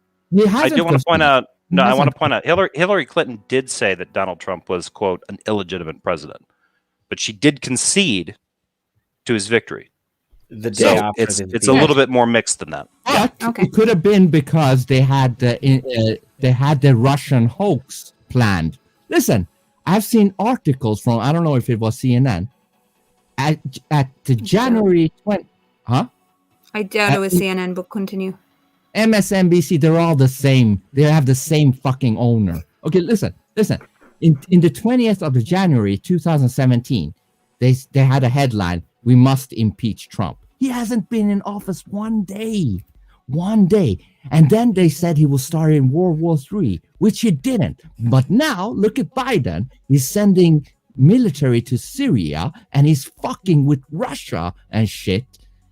I do want to point out. No, I want to point out. Hillary Clinton did say that Donald Trump was, quote, an illegitimate president, but she did concede to his victory. The day after it's a little bit more mixed than that. But it could have been because they had the Russian hoax planned. Listen, I've seen articles from, I don't know if it was CNN, at the January 20. Huh? I doubt it was CNN, but continue. MSNBC, they're all the same. They have the same fucking owner. Okay, listen. In the 20th of January 2017, they had a headline, "We must impeach Trump." He hasn't been in office one day. And then they said he was starting World War III, which he didn't. But now, look at Biden. He's sending military to Syria, and he's fucking with Russia and shit.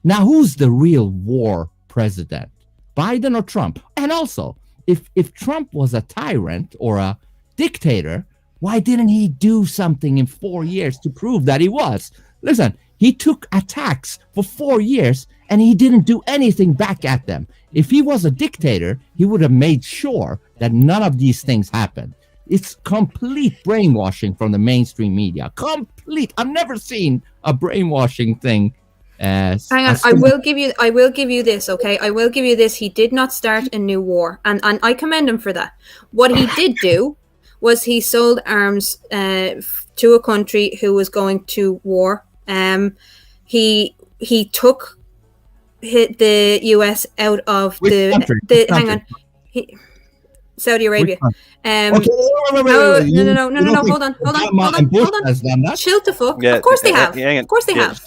Now, who's the real war president? Biden or Trump? And also, if Trump was a tyrant or a dictator, why didn't he do something in 4 years to prove that he was? Listen, he took attacks for 4 years and he didn't do anything back at them. If he was a dictator, he would have made sure that none of these things happened. It's complete brainwashing from the mainstream media. Complete. I've never seen a brainwashing thing. Hang on, I will give you this, okay? I will give you this. He did not start a new war, and I commend him for that. What he did do was he sold arms to a country who was going to war. He took the US out of hang on. Saudi Arabia. No, hold on. Chill the fuck. Yeah, of course they have. Of course they have.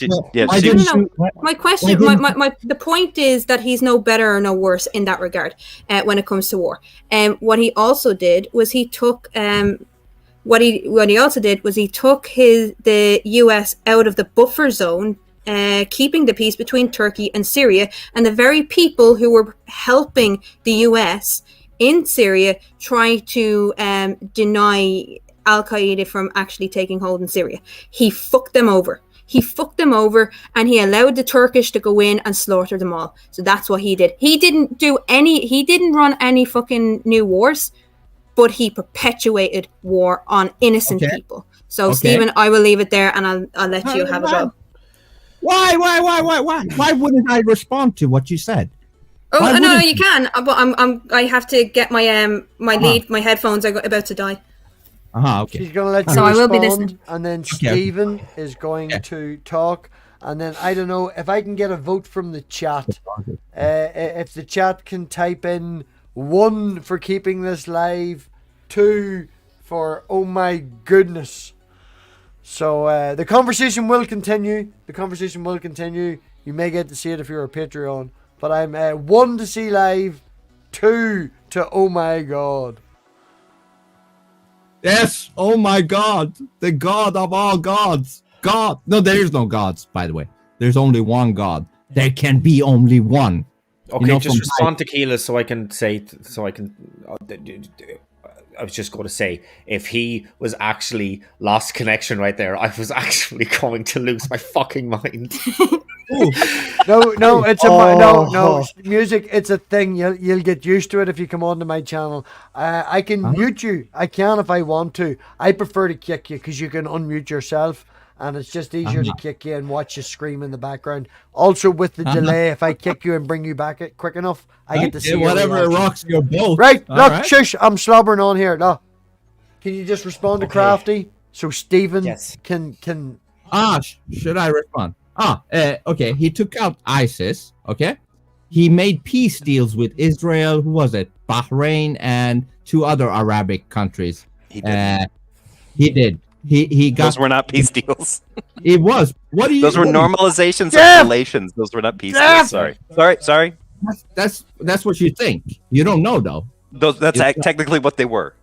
My question, the point is that he's no better or no worse in that regard when it comes to war. What he also did was he took the US out of the buffer zone, keeping the peace between Turkey and Syria, and the very people who were helping the US in Syria try to deny Al-Qaeda from actually taking hold in Syria. He fucked them over. And he allowed the Turkish to go in and slaughter them all. So that's what he did. He didn't run any fucking new wars, but he perpetuated war on innocent people. So Stephen, I will leave it there and I'll let you have a go. Why? Why wouldn't I respond to what you said? Oh no, you can. But I have to get my my headphones are about to die. Okay. She's going to let you so respond, I will be listening. And then Stephen is going to talk. And then I don't know if I can get a vote from the chat. If the chat can type in 1 for keeping this live, 2 for oh my goodness. So the conversation will continue. You may get to see it if you're a Patreon. But I'm 1 to see live, 2 to oh my god. Yes, oh my god, the god of all gods. God, no, there is no gods, by the way. There's only one god. There can be only one. Okay, just respond to Keela so I can say, I was just going to say, if he was actually lost connection right there, I was actually going to lose my fucking mind. No, it's no music. It's a thing. You'll get used to it if you come onto my channel. I can mute you. I can if I want to. I prefer to kick you because you can unmute yourself, and it's just easier to kick you and watch you scream in the background. Also, with the delay, if I kick you and bring you back quick enough, I get to see whatever rocks your boat. Right, look, shush! I'm slobbering on here. No, can you just respond to Crafty so Stephen can? Should I respond? Okay. He took out ISIS. Okay. He made peace deals with Israel. Who was it? Bahrain and 2 other Arabic countries. He did. He did. He got. Those were not peace deals. It was. What do you? Those were normalizations Jeff! of relations. Those were not peace Jeff! deals. Sorry. That's what you think. You don't know though. That's technically what they were.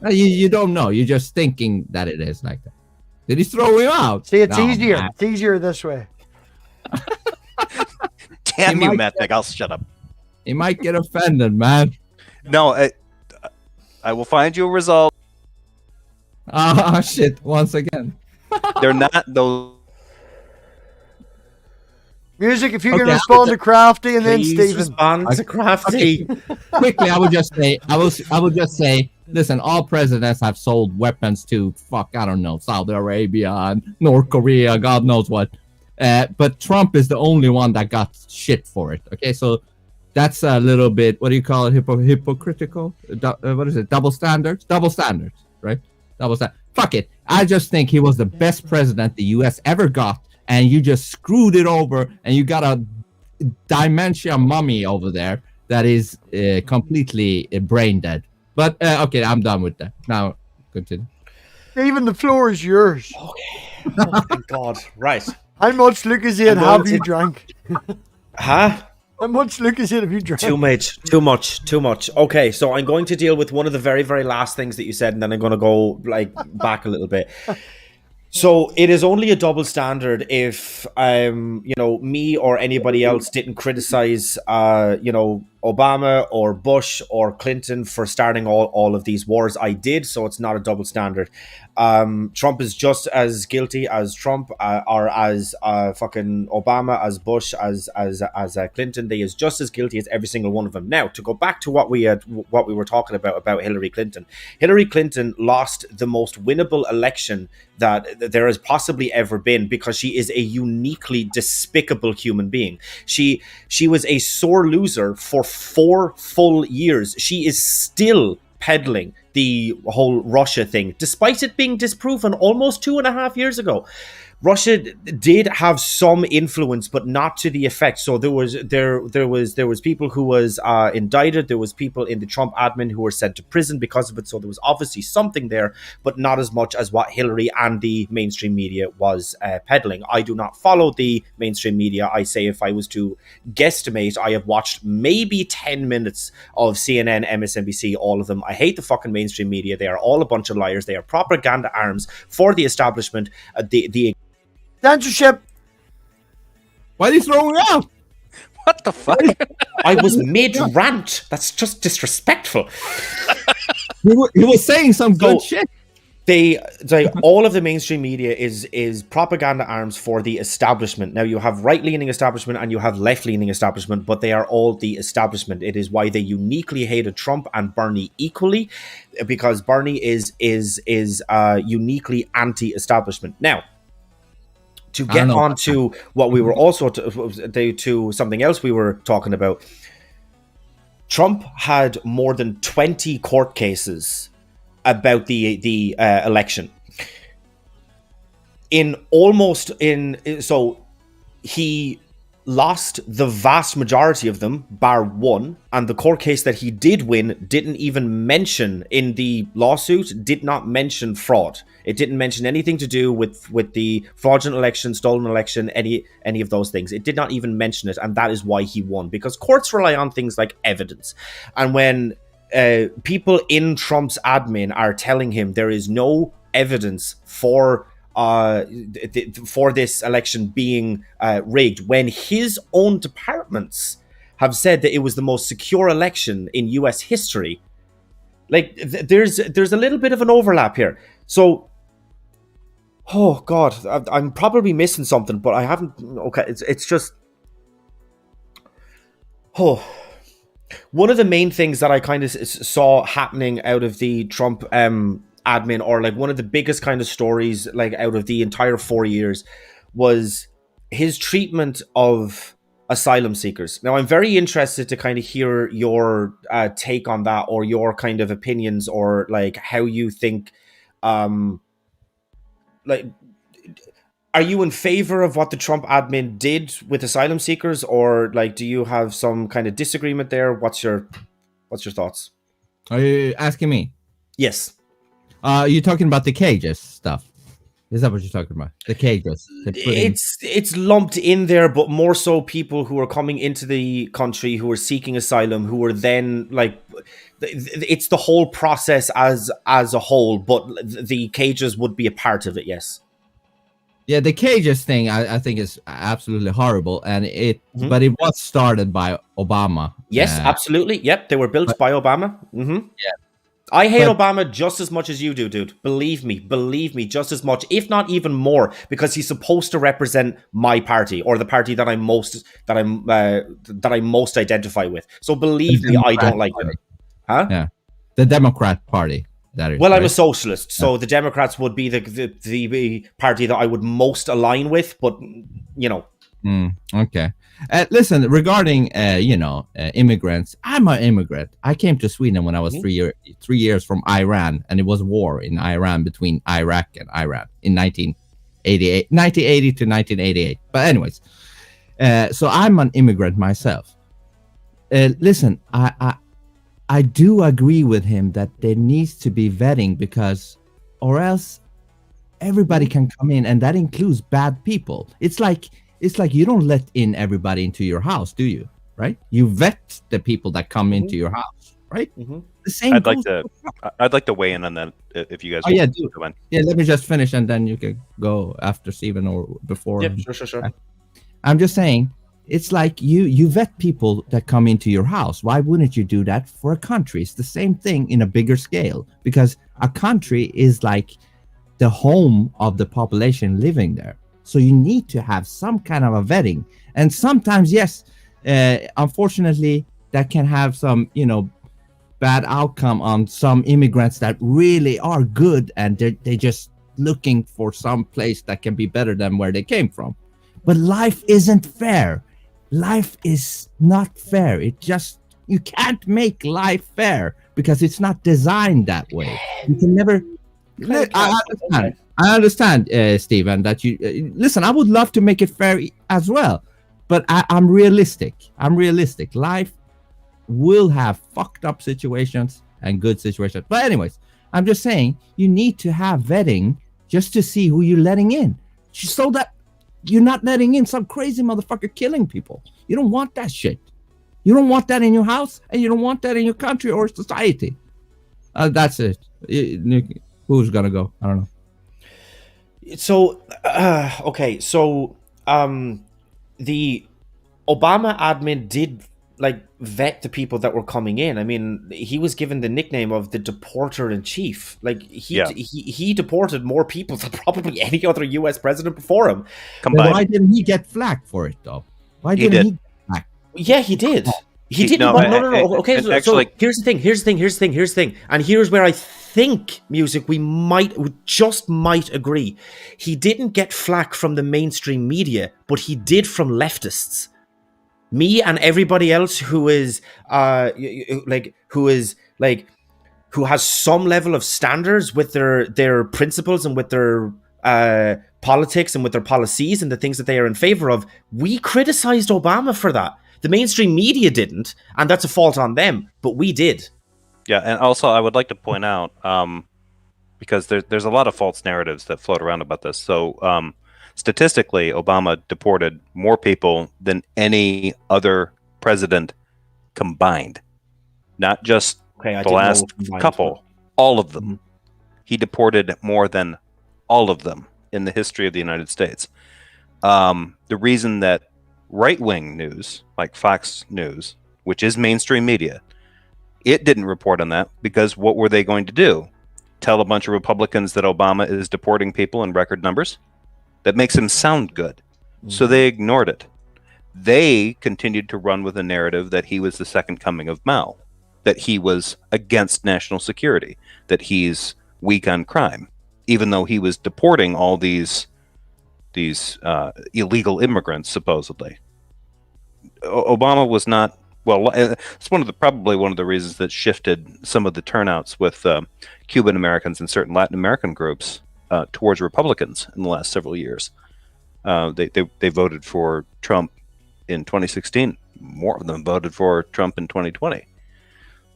You don't know. You're just thinking that it is like that. Did he throw him out? See, it's No, easier. man. It's easier this way. Damn He you, might- MathPig. I'll shut up. He might get offended, man. No, I will find you a result. Ah, shit! Once again. They're not those. Music, if you can Okay, respond to Crafty and then Please Stephen. respond to Crafty. Quickly, I would just say, listen, all presidents have sold weapons to I don't know, Saudi Arabia and North Korea, God knows what. But Trump is the only one that got shit for it. Okay, so that's a little bit, what do you call it? Hypocritical? What is it? Double standards, right? Fuck it. I just think he was the best president the U.S. ever got, and you just screwed it over, and you got a dementia mummy over there that is completely brain dead. But okay, I'm done with that. Now, continue. Stephen, the floor is yours. Oh, thank God. Right. How much Lucozade have you drank? Huh? How much Lucozade have you drank? Too much. Okay, so I'm going to deal with one of the very, very last things that you said, and then I'm going to go back a little bit. So it is only a double standard if me or anybody else didn't criticize Obama or Bush or Clinton for starting all of these wars. I did, so it's not a double standard. Trump is just as guilty as Trump, or as fucking Obama, as Bush, as Clinton. They is just as guilty as every single one of them. Now, to go back to what we were talking about Hillary Clinton. Hillary Clinton lost the most winnable election that there has possibly ever been, because she is a uniquely despicable human being. She was a sore loser for 4 full years. She is still peddling the whole Russia thing, despite it being disproven almost 2.5 years ago. Russia did have some influence, but not to the effect. So there was people who was indicted. There was people in the Trump admin who were sent to prison because of it. So there was obviously something there, but not as much as what Hillary and the mainstream media was peddling. I do not follow the mainstream media. I say, if I was to guesstimate, I have watched maybe 10 minutes of CNN, MSNBC, all of them. I hate the fucking mainstream media. They are all a bunch of liars. They are propaganda arms for the establishment. The Censorship. Why are you throwing me out? What the fuck? I was mid-rant. That's just disrespectful. He was saying some good shit. All of the mainstream media is propaganda arms for the establishment. Now, you have right-leaning establishment and you have left-leaning establishment, but they are all the establishment. It is why they uniquely hated Trump and Bernie equally, because Bernie is uniquely anti-establishment. Now, to get on to what we were also to something else we were talking about, Trump had more than 20 court cases about the election. So he lost the vast majority of them, bar one, and the court case that he did win didn't even mention in the lawsuit, did not mention fraud. It didn't mention anything to do with the fraudulent election, stolen election, any of those things. It did not even mention it, and that is why he won, because courts rely on things like evidence. And when people in Trump's admin are telling him there is no evidence for this election being rigged, when his own departments have said that it was the most secure election in US history, there's a little bit of an overlap here. So, oh God, I'm probably missing something, but I haven't. Okay, it's just, one of the main things that I kind of saw happening out of the Trump admin, or one of the biggest kind of stories out of the entire 4 years, was his treatment of asylum seekers. Now, I'm very interested to kind of hear your take on that, or your kind of opinions, or how you think Are you in favor of what the Trump admin did with asylum seekers, or like, do you have some kind of disagreement there? What's your thoughts? Are you asking me? Yes. You're talking about the cages stuff. Is that what you're talking about? The cages. It's lumped in there, but more so people who are coming into the country who are seeking asylum, who are then like, it's the whole process as a whole, but the cages would be a part of it. Yes. Yeah, the cages thing I think is absolutely horrible, and but it was started by Obama. Yes, absolutely. Yep, they were built by Obama. Yeah. I hate Obama just as much as you do, dude. Believe me, just as much, if not even more, because he's supposed to represent my party, or the party that I most identify with. So believe me, I don't like him. Huh? Yeah, the Democrat Party. That is, well, I'm a socialist, so the Democrats would be the party that I would most align with. But you know. Okay. Listen, regarding immigrants, I'm an immigrant. I came to Sweden when I was 3 years from Iran, and it was war in Iran between Iraq and Iran in 1980 to 1988. But anyways, so I'm an immigrant myself. Listen, I do agree with him that there needs to be vetting, because or else everybody can come in, and that includes bad people. It's like you don't let in everybody into your house, do you? Right? You vet the people that come into your house, right? The same. I'd like to weigh in on that if you guys. Oh yeah, do. Yeah, let me just finish, and then you can go after Steven or before. Yep, sure. I'm just saying, it's like you vet people that come into your house. Why wouldn't you do that for a country? It's the same thing in a bigger scale, because a country is like the home of the population living there. So you need to have some kind of a vetting. And sometimes, yes, unfortunately, that can have some, bad outcome on some immigrants that really are good, and they're just looking for some place that can be better than where they came from. But life isn't fair. Life is not fair. You can't make life fair because it's not designed that way. You can never... I understand, Steven, that you listen. I would love to make it fair as well, but I'm realistic. Life will have fucked up situations and good situations. But anyways, I'm just saying you need to have vetting just to see who you're letting in, so that you're not letting in some crazy motherfucker killing people. You don't want that shit. You don't want that in your house, and you don't want that in your country or society. That's it. Who's gonna go? I don't know. So, okay, so the Obama admin did vet the people that were coming in. I mean, he was given the nickname of the deporter in chief. He deported more people than probably any other U.S. president before him. Why didn't he get flack for it though? Why didn't he get flack? Yeah, he did. He didn't. No. Okay, so here's the thing. And here's where I think, Music, we just might agree. He didn't get flack from the mainstream media, but he did from leftists. Me and everybody else who has some level of standards with their principles and with their politics and with their policies and the things that they are in favor of, we criticized Obama for that. The mainstream media didn't, and that's a fault on them, but we did. Yeah, and also I would like to point out, because there's a lot of false narratives that float around about this. So statistically, Obama deported more people than any other president combined. Not just the last couple, all of them. He deported more than all of them in the history of the United States. The reason that right-wing news, like Fox News, which is mainstream media, it didn't report on that, because what were they going to do? Tell a bunch of Republicans that Obama is deporting people in record numbers? That makes him sound good. So they ignored it. They continued to run with a narrative that he was the second coming of Mao, that he was against national security, that he's weak on crime, even though he was deporting all these illegal immigrants, supposedly. Obama was not, well, it's probably one of the reasons that shifted some of the turnouts with Cuban Americans and certain Latin American groups towards Republicans in the last several years. They voted for Trump in 2016. More of them voted for Trump in 2020.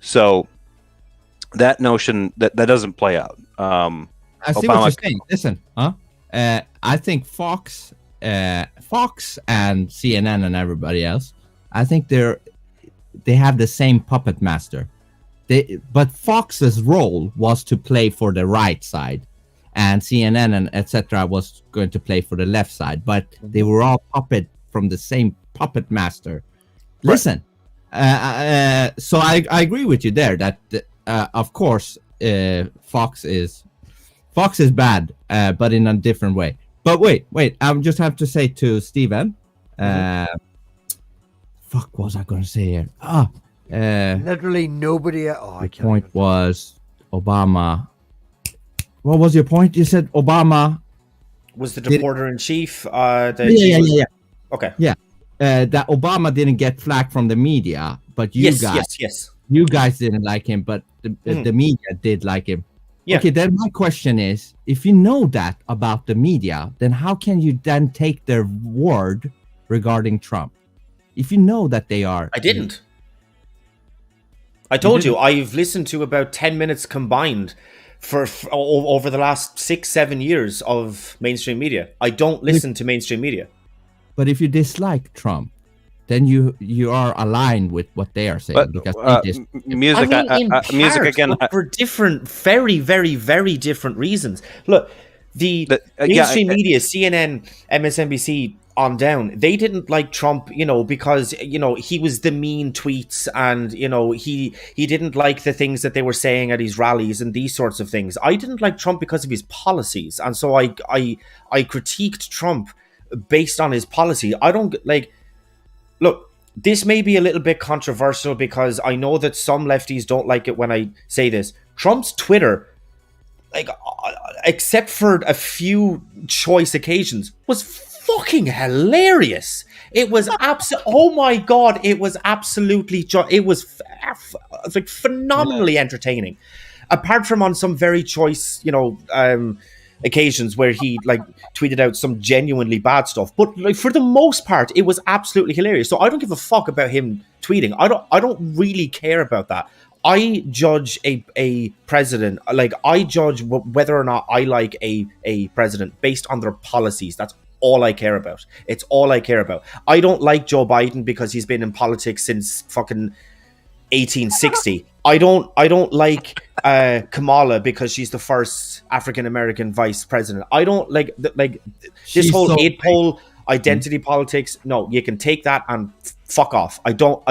So that notion that doesn't play out. I see what you're saying. Listen, I think Fox and CNN and everybody else, I think they have the same puppet master. But Fox's role was to play for the right side, and CNN and etc. was going to play for the left side. But they were all puppet from the same puppet master. Listen, so I agree with you there that of course Fox is bad, but in a different way. But wait, I just have to say to Steven, fuck, what was I going to say here? Literally nobody. The point was Obama. What was your point? You said Obama was the deporter in chief. Yeah. Okay. Yeah. That Obama didn't get flack from the media, but you guys didn't like him, but the media did like him. Yeah. Okay, then my question is, if you know that about the media, then how can you then take their word regarding Trump? If you know that they are... I didn't. I told you, I've listened to about 10 minutes combined for over the last 6-7 years of mainstream media. I don't listen to mainstream media. But if you dislike Trump, then you are aligned with what they are saying. But, because music, music again, for different, very, very, very different reasons. Look, the mainstream media, CNN, MSNBC on down, they didn't like Trump, because he was the mean tweets, and he didn't like the things that they were saying at his rallies and these sorts of things. I didn't like Trump because of his policies, and so I critiqued Trump based on his policy. I don't like. Look, this may be a little bit controversial because I know that some lefties don't like it when I say this. Trump's Twitter, except for a few choice occasions, was fucking hilarious. It was oh my god, it was absolutely it was phenomenally entertaining. Apart from on some very choice, occasions where he tweeted out some genuinely bad stuff, but for the most part it was absolutely hilarious. So I don't give a fuck about him tweeting. I don't really care about that. I judge a president, I judge whether or not I like a president based on their policies. That's all I care about. It's all I care about. I don't like Joe Biden because he's been in politics since fucking 1860. I don't like Kamala because she's the first African-American vice president. I don't like this whole 8-pole identity politics. No, you can take that and fuck off. I don't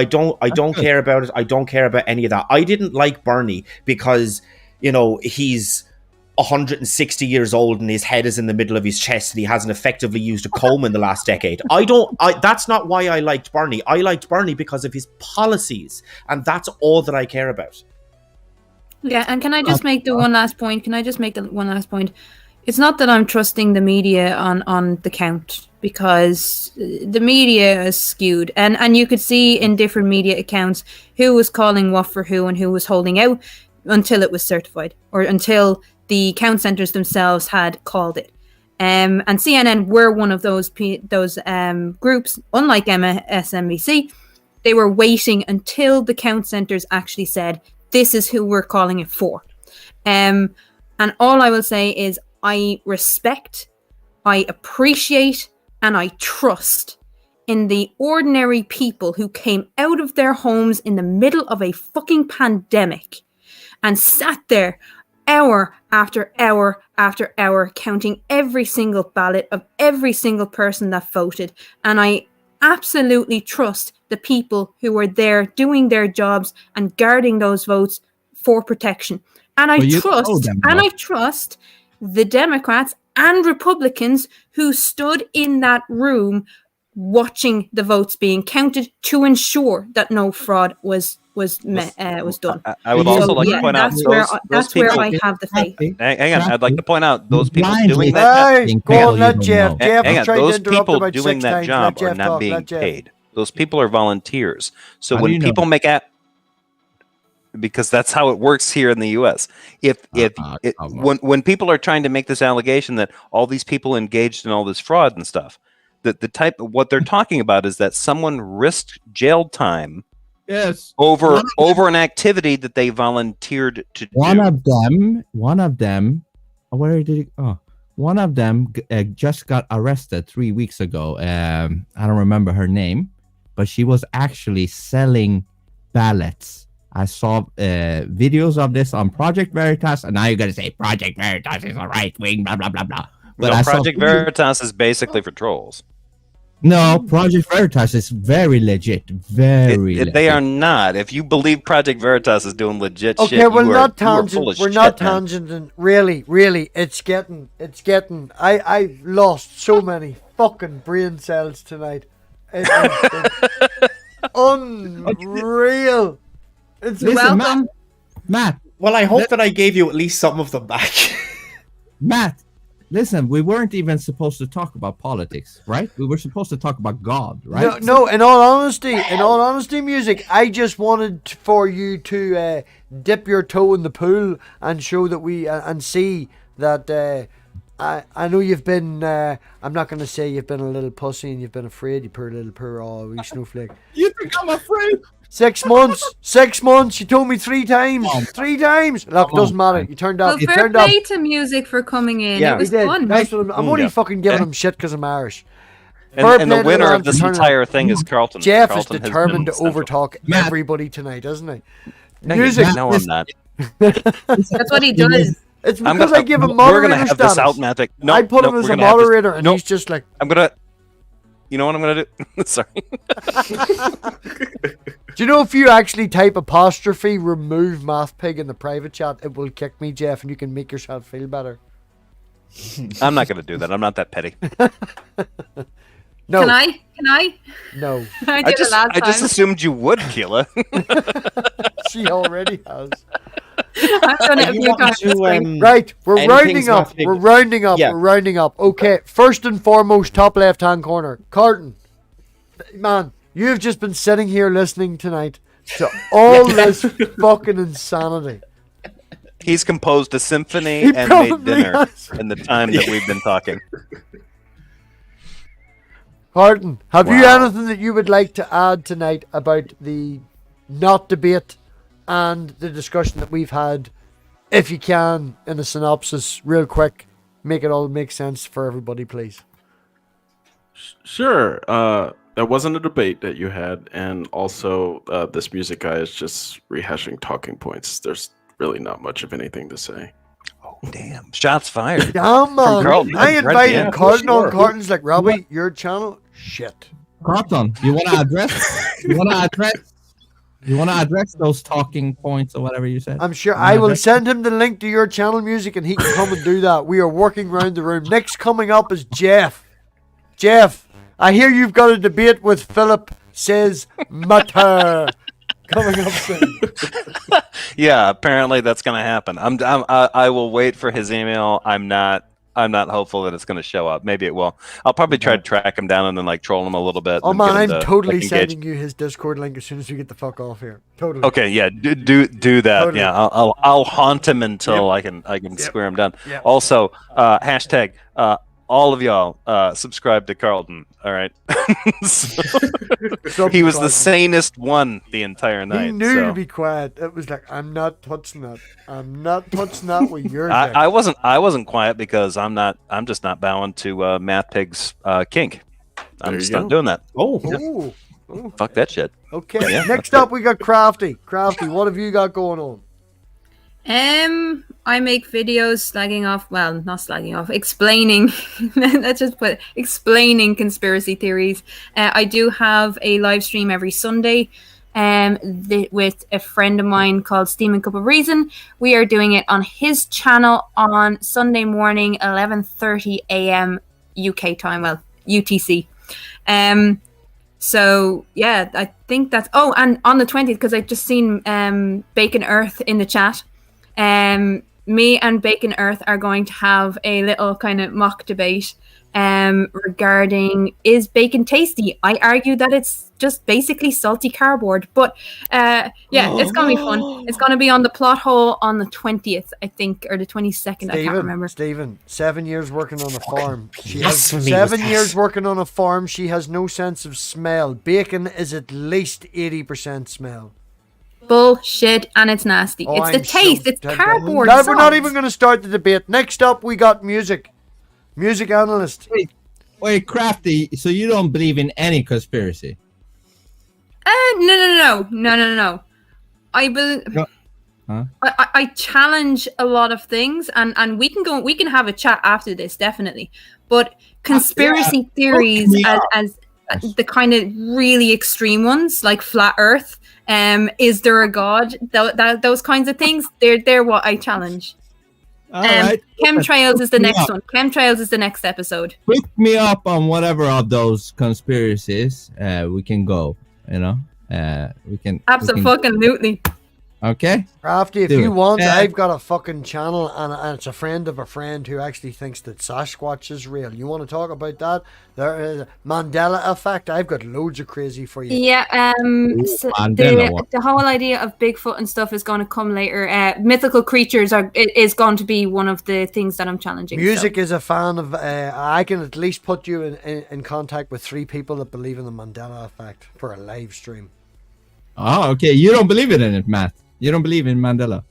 care about it. I don't care about any of that. I didn't like Bernie because he's 160 years old and his head is in the middle of his chest and he hasn't effectively used a comb in the last decade. That's not why I liked Bernie. I liked Bernie because of his policies, and that's all that I care about. Yeah, and can I just make the one last point? It's not that I'm trusting the media on the count, because the media is skewed, and you could see in different media accounts who was calling what for who and who was holding out until it was certified, or until the count centers themselves had called it. And CNN were one of those groups. Unlike MSNBC, they were waiting until the count centers actually said, this is who we're calling it for. And all I will say is I respect, I appreciate, and I trust in the ordinary people who came out of their homes in the middle of a fucking pandemic and sat there hour after hour after hour counting every single ballot of every single person that voted. And I absolutely trust the people who were there doing their jobs and guarding those votes for protection. And I trust the Democrats and Republicans who stood in that room watching the votes being counted to ensure that no fraud was done. I would also like to point out that's where I have the faith. Hang on, I'd like to point out those people doing that. Hang on, those people doing that job are not being paid. Those people are volunteers. So when people make because that's how it works here in the U.S. When people are trying to make this allegation that all these people engaged in all this fraud and stuff, what they're talking about is that someone risked jail time. Yes. Over an activity that they volunteered to do. One of them. Where did it? Oh, one of them just got arrested 3 weeks ago. I don't remember her name, but she was actually selling ballots. I saw videos of this on Project Veritas, and now you're gonna say Project Veritas is a right wing, blah blah blah blah. But no, Project Veritas is basically for trolls. No, Project Veritas is very legit. They are not. If you believe Project Veritas is doing legit shit, okay, we're not tangenting. Really, it's getting. I lost so many fucking brain cells tonight. It's unreal. Listen, welcome, Matt. Well, I hope that I gave you at least some of them back. Matt, listen, we weren't even supposed to talk about politics, right? We were supposed to talk about God, right? No. In all honesty, music. I just wanted for you to dip your toe in the pool and show that and see that. I know you've been. I'm not going to say you've been a little pussy and you've been afraid. You poor wee snowflake. You think I'm afraid? 6 months. 6 months. You told me 3 times. 3 times. Look, it doesn't matter. You turned up. Well, fair play to music for coming in. Yeah. It was He did. fun. That's what I'm only fucking giving him shit because I'm Irish. And the winner of this entire thing is Carlton. Jeff Carlton is determined to central. overtalk everybody tonight, isn't he? No, Music. No, I'm not. That's what he does. It's because I give him moderator We're gonna have status. this out, Matt. No, I put him as a moderator, and he's just like. I'm gonna. You know what I'm gonna do? Sorry. Do you know if you actually type apostrophe remove MathPig in the private chat, it will kick me, Jeff, and you can make yourself feel better. I'm not gonna do that. I'm not that petty. No. Can I? No. I did it last I just time. assumed you would, Keela. She already has. I've done it a few times. Right, we're anything's rounding up. MathPig. We're rounding up. Yeah. We're rounding up. Okay, first and foremost, top left-hand corner. Carton. Man, you've just been sitting here listening tonight to all this fucking insanity. He's composed a symphony He and made probably dinner has. in the time that we've been talking. Carton, have you Wow. anything that you would like to add tonight about the not debate and the discussion that we've had? If you can, in a synopsis, real quick, make it all make sense for everybody, please. Sure. That wasn't a debate that you had, and also this music guy is just rehashing talking points. There's really not much of anything to say. Oh, damn. Shots fired. Yeah, man. Carlton. I invited Yeah, Carton on. sure. Carton's like, Robbie, your channel? Shit. Carlton, you want to address those talking points or whatever you said? I'm sure I will send him the link to your channel music and he can come and do that. We are working around the room. Next coming up is Jeff. Jeff, I hear you've got a debate with Philip Says Matter coming up soon. Yeah, apparently that's gonna happen. I will wait for his email. I'm not hopeful that it's gonna show up. Maybe it will. I'll probably try to track him down and then like troll him a little bit. Oh and man, get him I'm to, totally like, engage. sending you his Discord link as soon as we get the fuck off here. Totally. Okay, yeah, do that. Totally. Yeah, I'll haunt him until I can square him down. Yep. Also, hashtag all of y'all subscribe to Carlton. All right. So, he was the sanest one the entire night. He knew so. to be quiet. It was like, I'm not touching that. I'm not touching that with your dick. I wasn't quiet because I'm just not bowing to MathPig's kink. I'm There just you not go. doing that. Oh. Fuck that shit. Okay. Yeah. Next up, we got Crafty. Crafty, what have you got going on? I make videos slagging off, well, not slagging off, explaining, let's just put it, explaining conspiracy theories. I do have a live stream every Sunday with a friend of mine called Steaming Cup of Reason. We are doing it on his channel on Sunday morning, 11:30 a.m. UK time, well, UTC. So yeah, I think that's, oh, and on the 20th, because I've just seen Bacon Earth in the chat. me and Bacon Earth are going to have a little kind of mock debate regarding, is bacon tasty? I argue that it's just basically salty cardboard, but it's gonna be fun. It's gonna be on the plot hole on the 20th, I think, or the 22nd. I can't remember. Stephen, 7 years working on a farm. She has Blasphemy 7 was years that. working on a farm. She has no sense of smell. Bacon is at least 80% smell. Bullshit, and it's nasty. Oh, it's the I'm so taste. It's dead. cardboard. Now, we're not soft. even going to start the debate. Next up, we got music. Music analyst. Wait, Crafty, so you don't believe in any conspiracy? No. I believe. No. Huh? I challenge a lot of things, and we can have a chat after this, definitely. But conspiracy theories as the kind of really extreme ones, like flat Earth, is there a god? Those kinds of things, they're what I challenge. All right. Chemtrails is the Hook me next up. one. Chemtrails is the next episode. Hook me up on whatever of those conspiracies we can go. You know, we can. Absolutely. Okay. Crafty, if Do you it. want, I've got a fucking channel, and it's a friend of a friend who actually thinks that Sasquatch is real. You want to talk about that? There is Mandela effect. I've got loads of crazy for you. Yeah, Mandela one. the whole idea of Bigfoot and stuff is going to come later. Mythical creatures is going to be one of the things that I'm challenging. Music is a fan of. I can at least put you in contact with 3 people that believe in the Mandela effect for a live stream. Oh, okay. You don't believe in it, Matt. You don't believe in Mandela.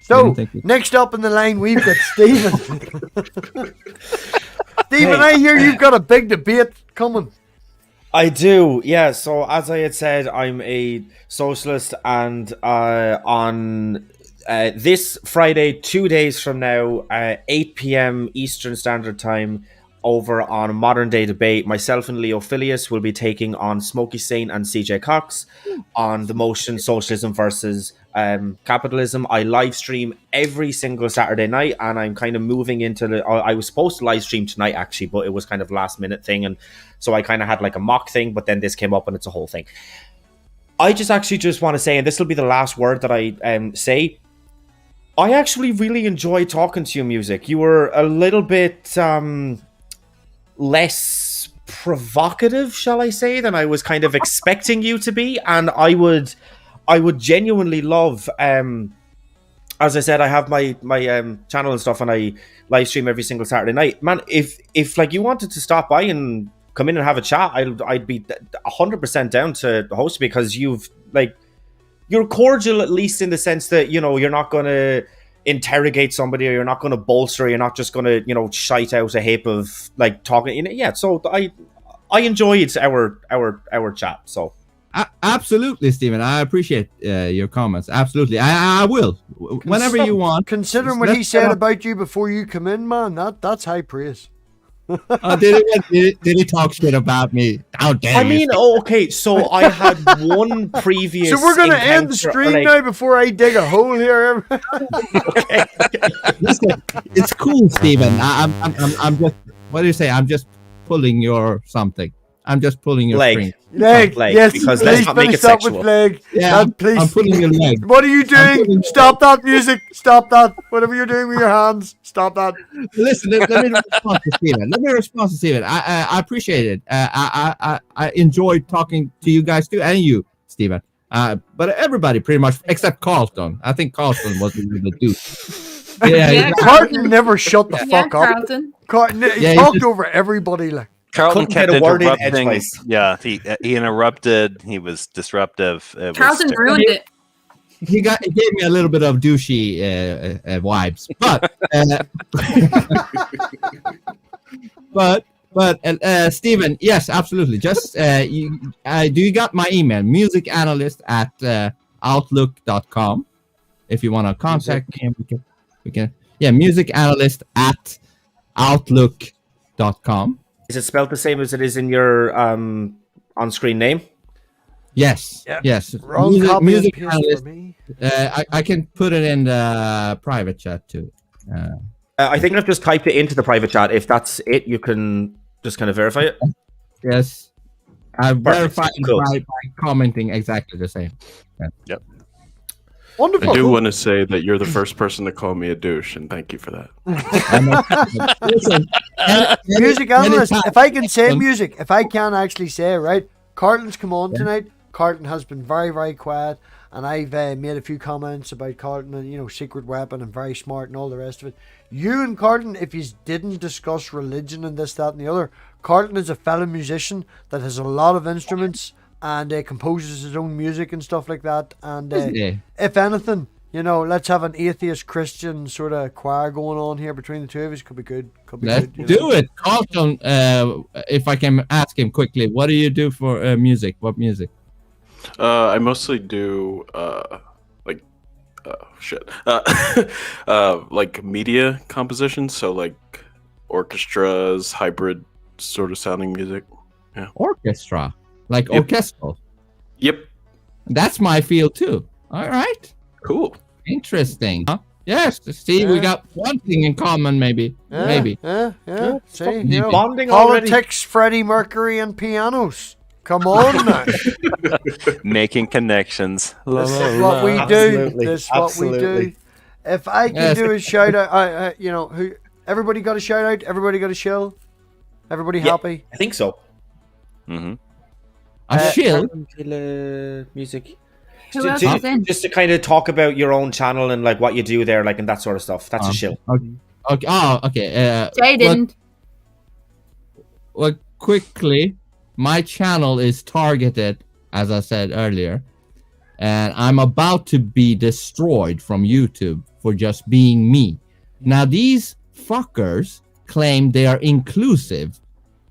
So, next up in the line, we've got Stephen. Stephen, I hear you've got a big debate coming. I do, yeah. So as I had said, I'm a socialist, and on this Friday, 2 days from now, 8 p.m. Eastern Standard Time, over on Modern Day Debate, myself and Leo Phileas will be taking on Smokey Saint and CJ Cox on the motion Socialism versus Capitalism. I live stream every single Saturday night, and I'm kind of moving into I was supposed to live stream tonight, actually, but it was kind of last minute thing, and so I kind of had like a mock thing, but then this came up and it's a whole thing. I just want to say, and this will be the last word that I say, I actually really enjoy talking to you, Music. You were a little bit less provocative, shall I say, than I was kind of expecting you to be, and I would genuinely love, as I said, I have my channel and stuff, and I live stream every single Saturday night. Man, if like you wanted to stop by and come in and have a chat, I'd be 100% down to host, because you're cordial, at least in the sense that, you know, you're not going to interrogate somebody, or you're not going to bolster, you're not just going to, you know, shite out a heap of like talking. Yeah, so I enjoyed our chat. So absolutely, Stephen. I appreciate your comments. Absolutely, I will whenever you want. Considering what he said about you before you come in, man, that's high praise. Did he talk shit about me? How dare I you? mean, okay, so I had one previous. So we're gonna end the stream now before I dig a hole here. Okay. Listen, it's cool, Stephen. I'm just. What do you say? I'm just pulling your something. I'm just pulling your string. Leg, yes, because please let's not make finish it up sexual. with leg. Yeah, please. I'm pulling your leg. What are you doing? Stop that music. Stop that. Whatever you're doing with your hands, stop that. Listen, let me respond to Stephen. I appreciate it. I enjoyed talking to you guys too, and you, Stephen. But everybody pretty much, except Carlton. I think Carlton was the dude. Yeah, Carlton never shut the fuck up. Carlton. He talked over everybody like. Carlton kept get a word in interrupting. edgewise. Yeah, he interrupted. He was disruptive. Carlton ruined it. He gave me a little bit of douchey vibes, but Stephen, yes, absolutely. Just do you got my email, musicanalyst@outlook.com. If you want to contact him, we can. Yeah, musicanalyst@outlook.com. Is it spelled the same as it is in your on-screen name? Yes. Yeah. Yes. Wrong copy and paste analyst. for me. I can put it in the private chat too. I think I've just typed it into the private chat. If that's it, you can just kind of verify it. Yes. I verified Cool. by commenting exactly the same. Yep. Wonderful. I do want to say that you're the first person to call me a douche, and thank you for that. Listen, Music analyst. If I can say music, if I can actually say it, right? Carlton's come on tonight. Carlton has been very, very quiet, and I've made a few comments about Carlton and secret weapon and very smart and all the rest of it. You and Carlton, if you didn't discuss religion and this, that, and the other, Carlton is a fellow musician that has a lot of instruments and composes his own music and stuff like that. And if anything, let's have an atheist Christian sort of choir going on here between the two of us. Could be good. Let's do it. Carlton, if I can ask him quickly, what do you do for music? What music? I mostly do like media composition, so like orchestras, hybrid sort of sounding music. Yeah. Orchestra, like orchestral. Yep. That's my field too. All right. Cool. Interesting. Huh? Yes. See, we got one thing in common, maybe. Maybe. Yeah. See, Bonding already. politics, Freddie Mercury, and pianos. Come on now. Making connections. This is what we do. This is what we do. If I can do a shout out, who? Everybody got a shout out. Everybody got a shill. Everybody happy. I think so. Mm-hmm. A shill. Music. Who else is in? Just to kind of talk about your own channel and like what you do there, like and that sort of stuff. That's a shill. Okay. Oh, okay. Jay didn't. Well, quickly, my channel is targeted, as I said earlier, and I'm about to be destroyed from YouTube for just being me. Now, these fuckers claim they are inclusive.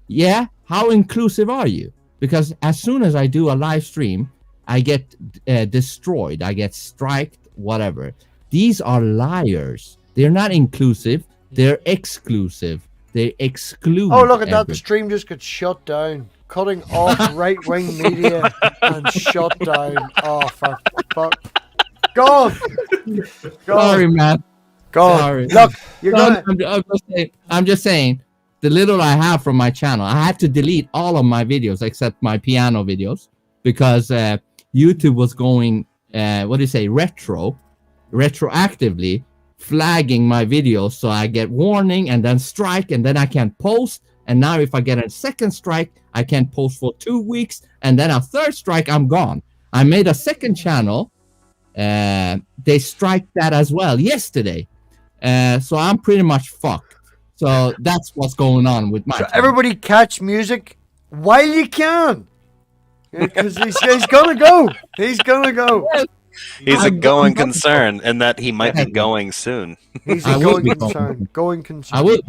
Yeah? How inclusive are you? Because as soon as I do a live stream, I get destroyed. I get striked, whatever. These are liars. They're not inclusive. They're exclusive. They exclude. Oh, look at that. The stream just got shut down. Cutting off right-wing media and shut down. Oh, for fuck. God. Sorry, man. God. Sorry. Look, you're No, gonna... I'm just saying, the little I have from my channel, I had to delete all of my videos except my piano videos because YouTube was going, retroactively flagging my videos, so I get warning and then strike and then I can't post. And now if I get a second strike, I can't post for 2 weeks, and then a third strike, I'm gone. I made a second channel. They strike that as well yesterday. So I'm pretty much fucked. So that's what's going on with my channel. Everybody catch music while you can. Because he's gonna go. He's gonna go. He's a going concern, and that he might be going soon. He's a going concern. Going concern. I will,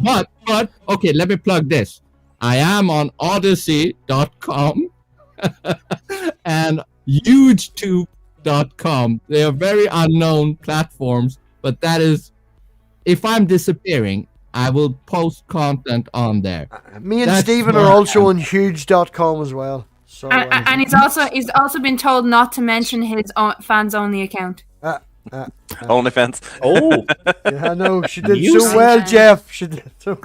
but okay, let me plug this. I am on Odyssey.com and HugeTube.com. They are very unknown platforms, but that is, if I'm disappearing, I will post content on there. Me and Stephen are also on Huge.com as well. So, and he's also been told not to mention his fans only account. OnlyFans. Oh, yeah, I know. She did so well, Jeff. She did so.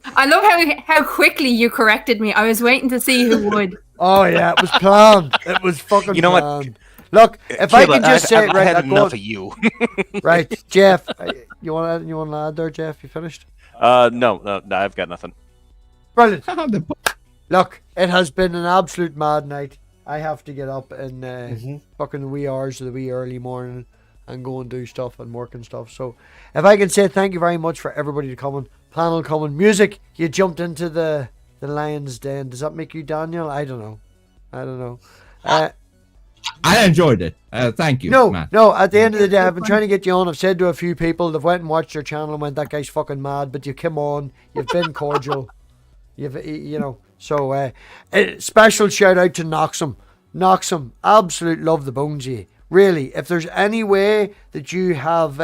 I love how quickly you corrected me. I was waiting to see who would. Oh yeah, it was planned. It was fucking You know what? planned. Look, if I can just say it right, I had enough of you. Right, Jeff. You want to add there, Jeff? You finished? No, I've got nothing. Brilliant. Look, it has been an absolute mad night. I have to get up in fucking the wee hours of the wee early morning and go and do stuff and work and stuff. So, if I can say thank you very much for everybody coming, panel coming, music. You jumped into the lion's den. Does that make you Daniel? I don't know. I enjoyed it. Thank you. No. At the end of the day, I've been trying to get you on. I've said to a few people, they've went and watched your channel and went, "That guy's fucking mad." But you come on. You've been cordial. So special shout out to Noxum. Noxum, absolute love the bones of you. Really, if there's any way that you have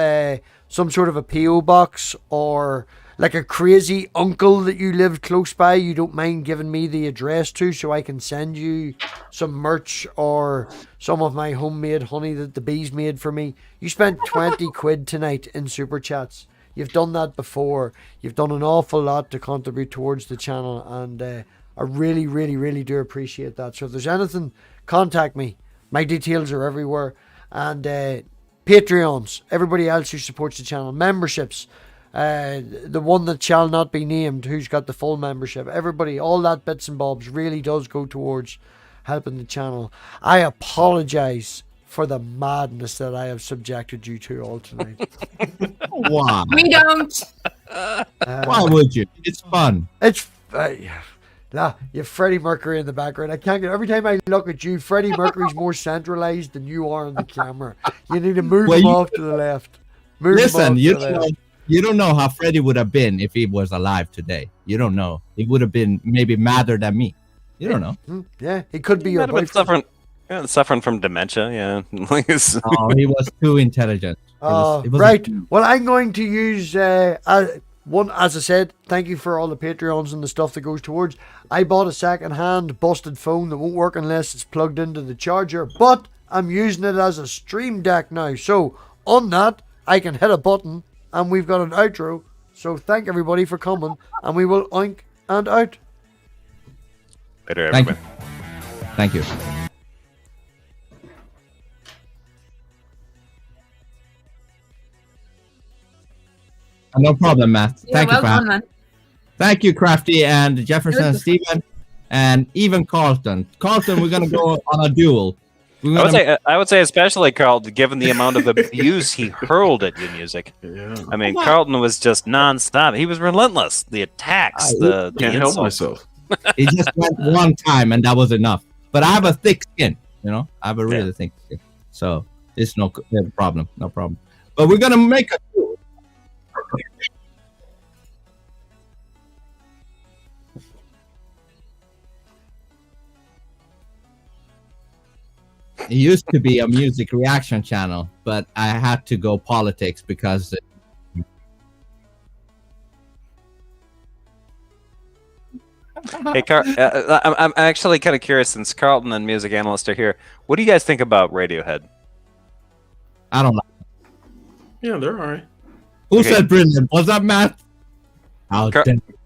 some sort of a PO box or like a crazy uncle that you live close by, you don't mind giving me the address to, so I can send you some merch or some of my homemade honey that the bees made for me. You spent 20 quid tonight in super chats. You've done that before. You've done an awful lot to contribute towards the channel, and I really, really, really do appreciate that. So if there's anything, contact me. My details are everywhere. and Patreons, everybody else who supports the channel, memberships, the one that shall not be named, who's got the full membership, everybody, all that bits and bobs really does go towards helping the channel. I apologize for the madness that I have subjected you to all tonight. Why? We don't. Why would you? It's fun. It's nah, you have Freddie Mercury in the background. I can't get every time I look at you, Freddie Mercury's more centralized than you are on the camera. You need to move him off to the left. Move him Listen, off you to the don't left. know, you don't know how Freddie would have been if he was alive today. You don't know. He would have been maybe madder than me. You don't know. Yeah, he could be your Might have been boyfriend. suffering from dementia. Yeah. Oh, he was too intelligent. It was Right. Well, I'm going to use one, as I said, thank you for all the Patreons and the stuff that goes towards. I bought a second-hand busted phone that won't work unless it's plugged into the charger, but I'm using it as a stream deck now. So on that, I can hit a button and we've got an outro. So thank everybody for coming, and we will oink and out. Later, Thank everybody. you. Thank you. No problem, Matt. Yeah, Thank well you for done, having man. Thank you, Crafty and Jefferson and Stephen, and even Carlton. Carlton, we're gonna go on a duel. I would say especially Carlton, given the amount of abuse he hurled at your music. Yeah. I mean, Carlton was just nonstop. He was relentless. The attacks, the Can't help insults. myself. It just went one time, and that was enough. But I have a thick skin, you know. I have a really thick skin, so it's no problem. No problem. But we're gonna make a duel. It used to be a music reaction channel, but I had to go politics because Hey, I'm actually kind of curious, since Carlton and Music Analyst are here. What do you guys think about Radiohead? I don't know. Yeah, they're all right. Who Okay. said brilliant. Was that Matt? How Car- dare you.